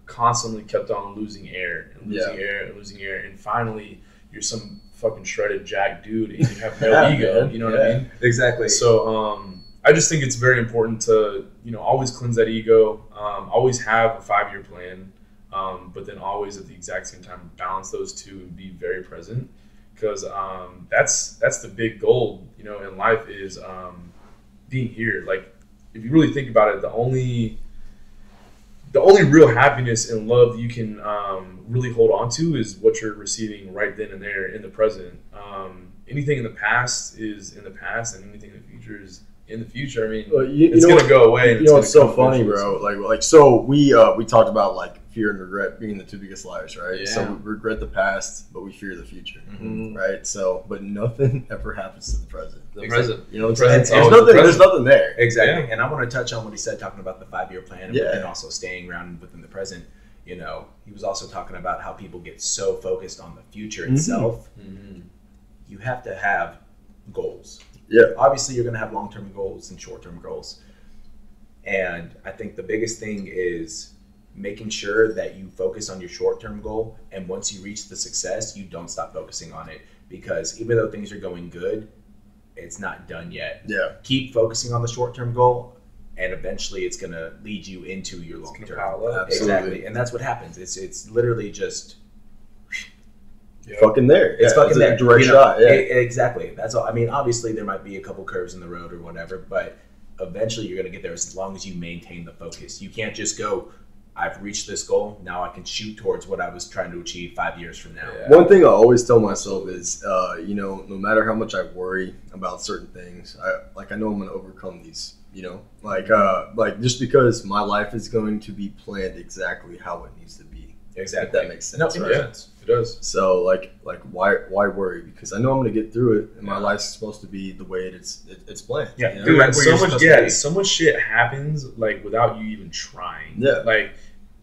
constantly kept on losing air and losing air, and finally you're some fucking shredded jacked dude and you have no ego. Man. You know what I mean? Exactly. So I just think it's very important to, you know, always cleanse that ego, always have a 5-year plan, but then always at the exact same time balance those two and be very present, because that's the big goal, you know, in life is being here. Like, if you really think about it, the only real happiness and love you can really hold on to is what you're receiving right then and there in the present. Anything in the past is in the past, and anything in the future is in the future. I mean, it's going to go away. And you know, it's so funny, bro. Like, so we talked about like fear and regret being the two biggest liars, right? Yeah. So we regret the past, but we fear the future, right? So, but nothing ever happens to the present. Present. You know, there's nothing there. Exactly. Yeah. And I want to touch on what he said, talking about the 5-year plan, and also staying around within the present. You know, he was also talking about how people get so focused on the future itself. Mm-hmm. You have to have goals. Yeah. Obviously, you're going to have long-term goals and short-term goals. And I think the biggest thing is making sure that you focus on your short-term goal. And once you reach the success, you don't stop focusing on it. Because even though things are going good, it's not done yet. Yeah. Keep focusing on the short-term goal, and eventually it's going to lead you into your long-term. Absolutely. Exactly. And that's what happens. It's literally just fucking there. It's fucking there. A direct You know, shot. Yeah. Exactly. That's all. I mean, obviously there might be a couple curves in the road or whatever, but eventually you're gonna get there as long as you maintain the focus. You can't just go, I've reached this goal, now I can shoot towards what I was trying to achieve 5 years from now. Yeah. One thing I always tell myself is, you know, no matter how much I worry about certain things, I know I'm going to overcome these, you know, like just because my life is going to be planned exactly how it needs to be. Exactly. If that makes sense. No, right? Yeah, it does. So like why worry? Because I know I'm going to get through it, and my life's supposed to be the way it's planned. Yeah, you know? Dude, right where you're so much shit happens like without you even trying. Yeah. Like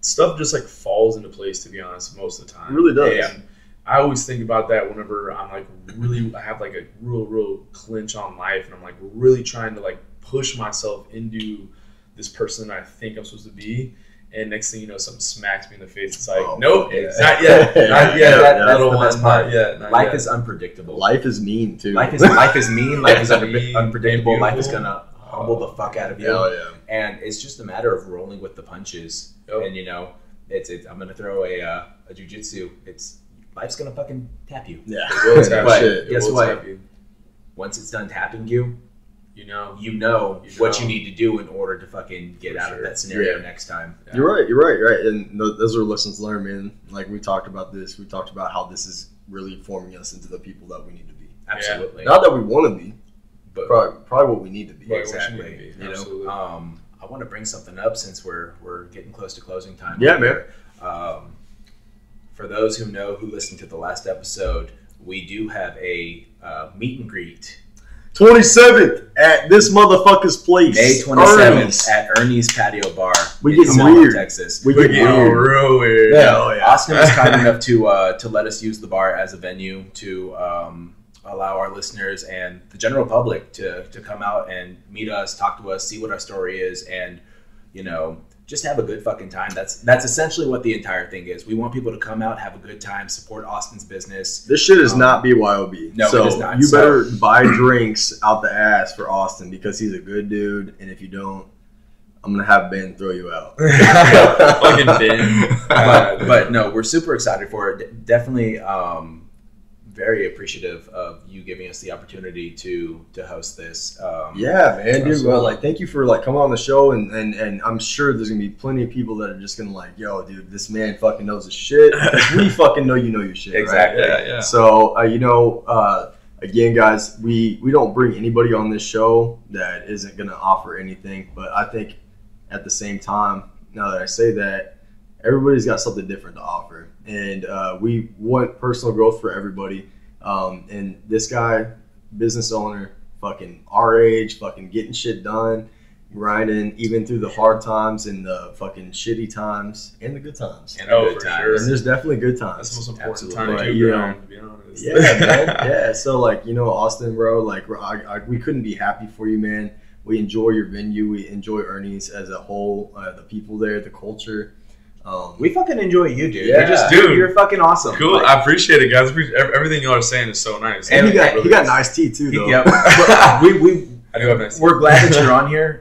stuff just like falls into place, to be honest, most of the time. It really does. And I always think about that whenever I'm like I have like a real clinch on life, and I'm like really trying to like push myself into this person I think I'm supposed to be. And next thing you know, something smacks me in the face. It's like, nope, yeah. not yet. Not yet. That's the best part. Not yet. Life is unpredictable. Life is mean too. Life is mean. Life is Mean, unpredictable. Life is beautiful. gonna humble the fuck out of you. Hell yeah. And it's just a matter of rolling with the punches. Yep. And you know, it's I'm gonna throw a jujitsu. Life's gonna fucking tap you. Yeah. It will tap But shit. guess It will what? tap you. Once it's done tapping you, You know. you know You what know. you need to do in order to fucking get For out of sure. that scenario Yeah. next time. Yeah. You're right. And those are lessons learned, man. Like we talked about this. We talked about how this is really forming us into the people that we need to be. Absolutely. Not that we want to be, But probably what we need to be. Right, Exactly. what you need to be. You know, Absolutely. I want to bring something up since we're getting close to closing time. Yeah, here. For those who listened to the last episode, we do have a meet and greet 27th at this motherfucker's place. May 27th Ernie's. at Ernie's Patio Bar We in getting Smallville, weird. Texas. We We're get getting weird. real weird. Yeah, oh yeah. Austin was kind enough to let us use the bar as a venue to allow our listeners and the general public to come out and meet us, talk to us, see what our story is, and you know, just have a good fucking time. That's essentially what the entire thing is. We want people to come out, have a good time, support Austin's business. This shit is not BYOB. No, so it is not. you better buy drinks out the ass for Austin because he's a good dude. And if you don't, I'm gonna have Ben throw you out. Fucking Ben. But no, we're super excited for it. Definitely very appreciative of you giving us the opportunity to host this. Yeah, man, dude. Absolutely. Well, like, thank you for like coming on the show, and I'm sure there's gonna be plenty of people that are just gonna like, yo, dude, this man fucking knows his shit. Because we fucking know you know your shit, Exactly. right? Yeah. So, again, guys, we don't bring anybody on this show that isn't gonna offer anything. But I think at the same time, now that I say that, everybody's got something different to offer, and we want personal growth for everybody. And this guy, business owner, fucking our age, fucking getting shit done, grinding even through the hard times and the fucking shitty times and the good times. And Oh, good for times. sure. And there's definitely good That's times. the most important Absolutely. time But, to you grind, know, to be honest. Yeah, man. Yeah. So, like, you know, Austin, bro, like, we couldn't be happy for you, man. We enjoy your venue. We enjoy Ernie's as a whole. The people there, the culture. We fucking enjoy you, dude. Yeah. You're fucking awesome. Cool. Like, I appreciate it, guys. Everything y'all are saying is so nice. And he got Really he got is. nice tea too, though. yeah, we I do have nice. we're glad that you're on here.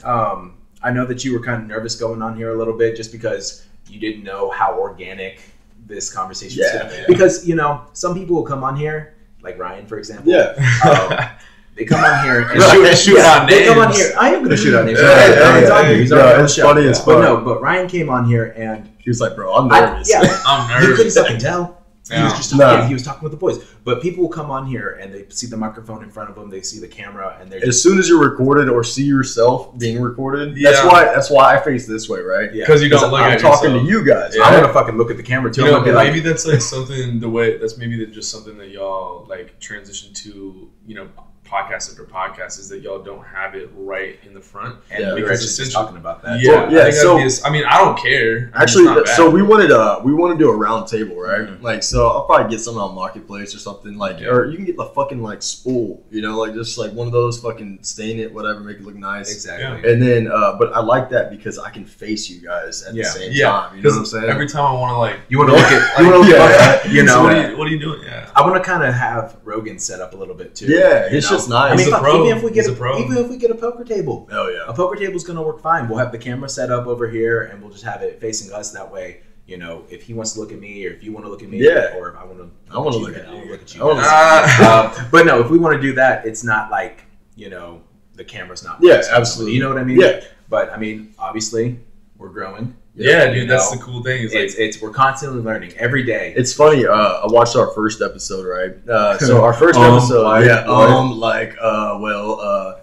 I know that you were kind of nervous going on here a little bit just because you didn't know how organic this conversation was Yeah, going to man. be. Because, you know, some people will come on here, like Ryan, for example. Yeah. They come on here and Shoot out They come on names. here. I am going to shoot out names. Yeah, Ryan's yeah, on yeah. here. He's No, already on the it's show. funny as But fuck. no, but Ryan came on here and He was like, bro, I'm nervous. yeah, I'm you couldn't nervous. fucking tell. He was Yeah. just No. he was talking with the boys. But people will come on here and they see the microphone in front of them, they see the camera, and they're just As soon as you're recorded or see yourself being recorded, Yeah. that's why I face this way, right? yeah. Because you don't look I'm at talking yourself. to you guys. Yeah. I'm gonna fucking look at the camera too. You I'm know, gonna be like, maybe that's like something that's maybe just something that y'all like transition to, you know, podcast after podcast is that y'all don't have it right in the front. and Yeah, we were because actually just essentially- talking about that. Yeah, Well, yeah, I think so- I mean, I don't care. Actually, It's not bad. so we wanted to do a round table, right? Mhm. Like, so I'll probably get something on Marketplace or something like, Yeah. or you can get the fucking like spool, you know, like just like one of those fucking stain it, whatever, make it look nice. Exactly. And then, but I like that because I can face you guys at the Yeah. same Yeah, time. You know what I'm saying? every time I want to like, You want to look at, you Like, want to look yeah. at, you know. so what are you doing? Yeah. I want to kind of have Rogan set up a little bit too. Yeah, you it's know? just nice. I mean, He's a fuck, pro. even if we get He's a pro. even if we get a poker table, Oh yeah. a poker table's gonna work fine. We'll have the camera set up over here, and we'll just have it facing us. That way, you know, if he wants to look at me, or if you want to look at me, Yeah. or if I want to, I want to look at you. at you. Oh, But no, if we want to do that, it's not like, you know, the camera's not. Yeah, absolutely. You know what I mean? Yeah. But I mean, obviously, we're growing. Yeah, dude, You that's know, the cool thing. Is It's we're constantly learning every day. It's funny. I watched our first episode, right? So our first episode,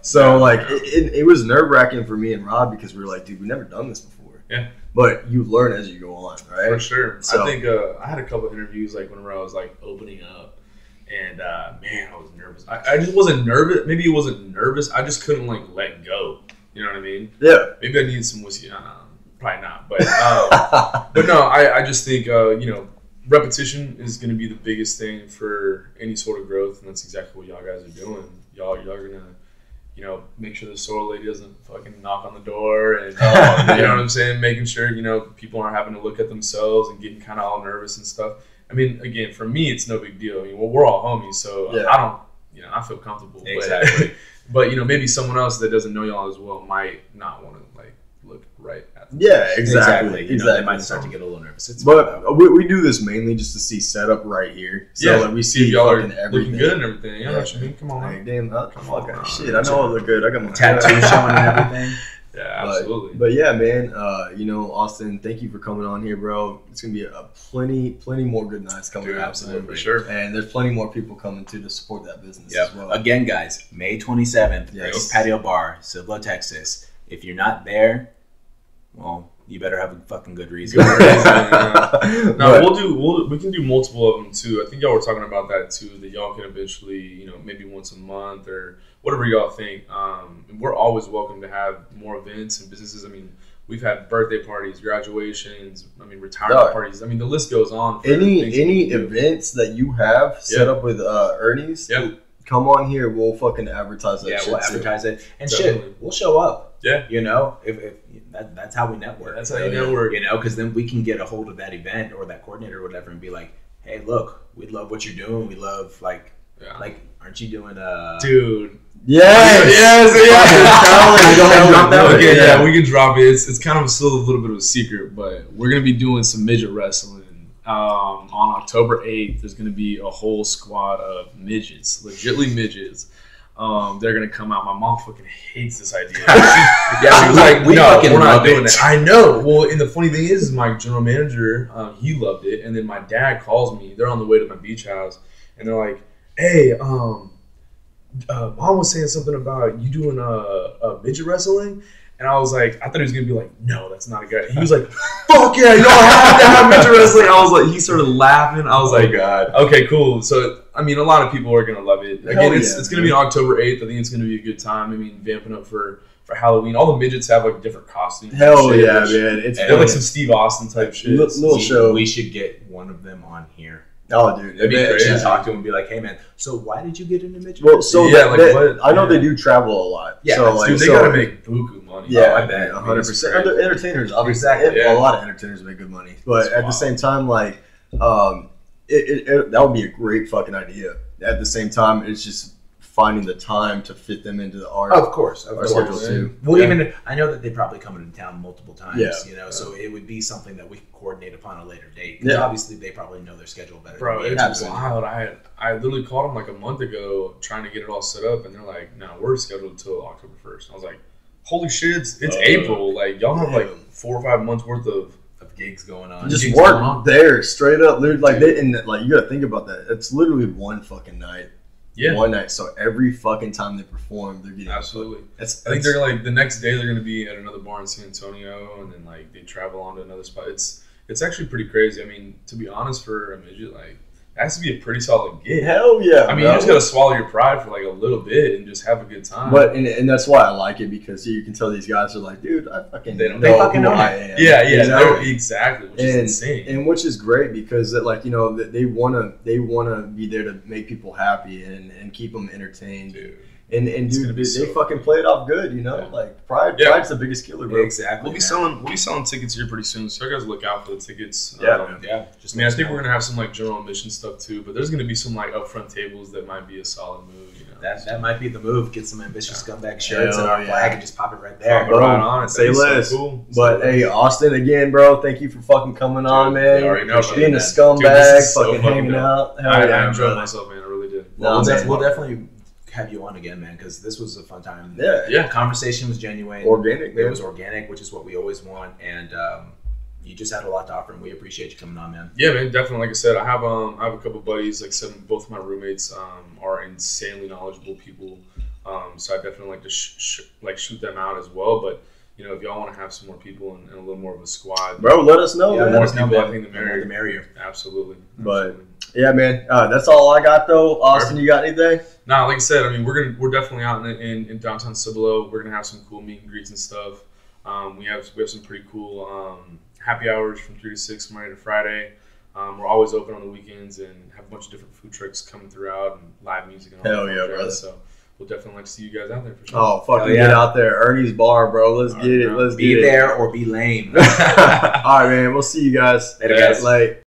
it was nerve wracking for me and Rob because we were like, dude, we've never done this before. Yeah. But you learn as you go on, right? For sure. So, I think I had a couple interviews like whenever I was like opening up, and man, I was nervous. I just wasn't nervous. Maybe it wasn't nervous. I just couldn't like let go. You know what I mean? Yeah. Maybe I needed some whiskey. Probably not. But no, I just think you know, repetition is going to be the biggest thing for any sort of growth, and that's exactly what y'all guys are doing. Y'all are gonna, you know, make sure the sorrel lady doesn't fucking knock on the door, and you know what I'm saying, making sure, you know, people aren't having to look at themselves and getting kind of all nervous and stuff. I mean, again, for me, it's no big deal. I mean, well, we're all homies, so I don't, you know, I feel comfortable. Exactly. But you know, maybe someone else that doesn't know y'all as well might not want to like look right at them. Yeah, exactly. You know, they might start to get a little nervous. But we do this mainly just to see setup right here. So like, we see if y'all are everything. looking good and everything. Yeah, what you mean? Come on, Like, man. damn, Come on, fuck, shit. I know I look good. I got my Tattoo showing and everything. Yeah, absolutely. But yeah, man. You know, Austin, thank you for coming on here, bro. It's gonna be a plenty more good nights coming. Dude, up, absolutely, man. for sure. And there's plenty more people coming too to support that business as well. Again, guys, May 27th, Yes. Ernie's Patio Bar, Cibolo, Texas. If you're not there, well, you better have a fucking good reason. No, we can do multiple of them too. I think y'all were talking about that too. That y'all can eventually, you know, maybe once a month or whatever y'all think. We're always welcome to have more events and businesses. I mean, we've had birthday parties, graduations. I mean, retirement parties. I mean, the list goes on. Any events that you have set up with Ernie's, come on here. We'll fucking advertise that. Yeah, shit we'll too. advertise it and Definitely. shit. We'll show up. Yeah, You know, if that's how we network. that's how you network. You know, because then we can get a hold of that event or that coordinator or whatever and be like, "Hey, look, we love what you're doing. We love like, aren't you doing dude? Yes. Go ahead and drop that one. Okay, yeah, we can drop it. It's kind of still a little bit of a secret, but we're gonna be doing some midget wrestling on October 8th. There's gonna be a whole squad of midgets, legitly midgets. They're gonna come out. My mom fucking hates this idea. She was like, we "No, fucking we're not love doing it." it." I know. Well, and the funny thing is, my general manager, he loved it, and then my dad calls me. They're on the way to my beach house, and they're like, "Hey, mom was saying something about you doing a midget wrestling." And I was like, I thought he was gonna be like, "No, that's not a good." He was like, "Fuck yeah, you know, I have to have midget wrestling." I was like, he started laughing. I was like, God. "Okay, cool." So, I mean, a lot of people are gonna love it. Again, Hell it's yeah, gonna be October 8th. I think it's gonna be a good time. I mean, vamping up for Halloween. All the midgets have like different costumes. Hell and shit, yeah, which- man. It's They're like some Steve Austin type shit. Little show. We should get one of them on here. Oh, dude, That'd be man, crazy. And talk to him and be like, "Hey, man, so why did you get into midget?" Well, so Yeah, like what? I know Yeah. they do travel a lot. Yeah, so like, Dude, they so, gotta make buku money. Yeah, I bet. 100%. And they're entertainers, obviously. Exactly, yeah. A lot of entertainers make good money, but That's at the wild. same time, like, that would be a great fucking idea. At the same time, it's just finding the time to fit them into our Of course, our schedule course. too. Well, Yeah. even I know that they probably come into town multiple times. Yeah. You know, so it would be something that we could coordinate upon a later date. 'Cause Yeah. obviously they probably know their schedule better. Bro, than me. it's Absolutely. wild. I literally called them like a month ago trying to get it all set up, and they're like, "No, we're scheduled until October 1st." I was like, "Holy shit, it's April! Like y'all have like Yeah. 4 or 5 months worth of gigs going on. Just gigs work going on. there straight up. Like they, and like you gotta think about that. It's literally one fucking night. Yeah, One night. So every fucking time they perform, they're getting absolutely." That's, I think they're like the next day they're gonna be at another bar in San Antonio, and then like they travel on to another spot. It's actually pretty crazy. I mean, to be honest, for a midget, like that has to be a pretty solid gig. hell yeah. I mean, bro. you just gotta swallow your pride for like a little bit and just have a good time. But and that's why I like it, because you can tell these guys are like, dude, I fucking They don't- know they fucking who know I it. am. yeah, You know? they're- exactly, which is And- insane. And which is great, because like, you know, they wanna be there to make people happy and keep them entertained. Dude. And It's dude, gonna be they so fucking fun. play it off good, you know? Yeah. Like pride, Yeah. pride's the biggest killer, bro. Exactly. We'll be selling tickets here pretty soon, so you guys look out for the tickets. Yeah, Yeah. I mean, I think we're gonna have some like general admission stuff too, but there's gonna be some like upfront tables that might be a solid move. You know, That might be the move. Get some ambitious scumbag shirts and our Hell flag yeah. and just pop it right there. Pop it right on it. Say That'd be so less. cool. But Say hey, less. Austin, again, bro, thank you for fucking coming on, Dude, man. you already know, Being a man. scumbag, Dude, this is so fucking fucking hanging dope. out. Hell I yeah, enjoyed brother. myself, man. I really did. No, man. We'll definitely have you on again, man, because this was a fun time. Yeah. Yeah. The conversation was genuine. Organic, It man. was organic, which is what we always want, and you just had a lot to offer, and we appreciate you coming on, man. Yeah, man, definitely. Like I said, I have a couple buddies. Like I said, both of my roommates are insanely knowledgeable people. So I definitely like to shoot them out as well. But you know, if y'all want to have some more people and a little more of a squad, Bro, let us know, Yeah, man. more let us know, people, I man. think the The more merrier. the merrier. Absolutely. But- Absolutely. Yeah, man. That's all I got, though. Austin, you got anything? Nah, like I said, I mean, we're definitely out in downtown Cibolo. We're gonna have some cool meet and greets and stuff. We have some pretty cool happy hours from 3 to 6 Monday to Friday. We're always open on the weekends and have a bunch of different food trucks coming throughout and live music and all Hell that yeah, fun brother. jazz. So we'll definitely like to see you guys out there for sure. Oh, fucking Hell yeah. get out there. Ernie's Bar, bro. Let's All get right, it. bro. Let's Be get there or be lame. it. All right, man. We'll see you guys. Later, guys. Like.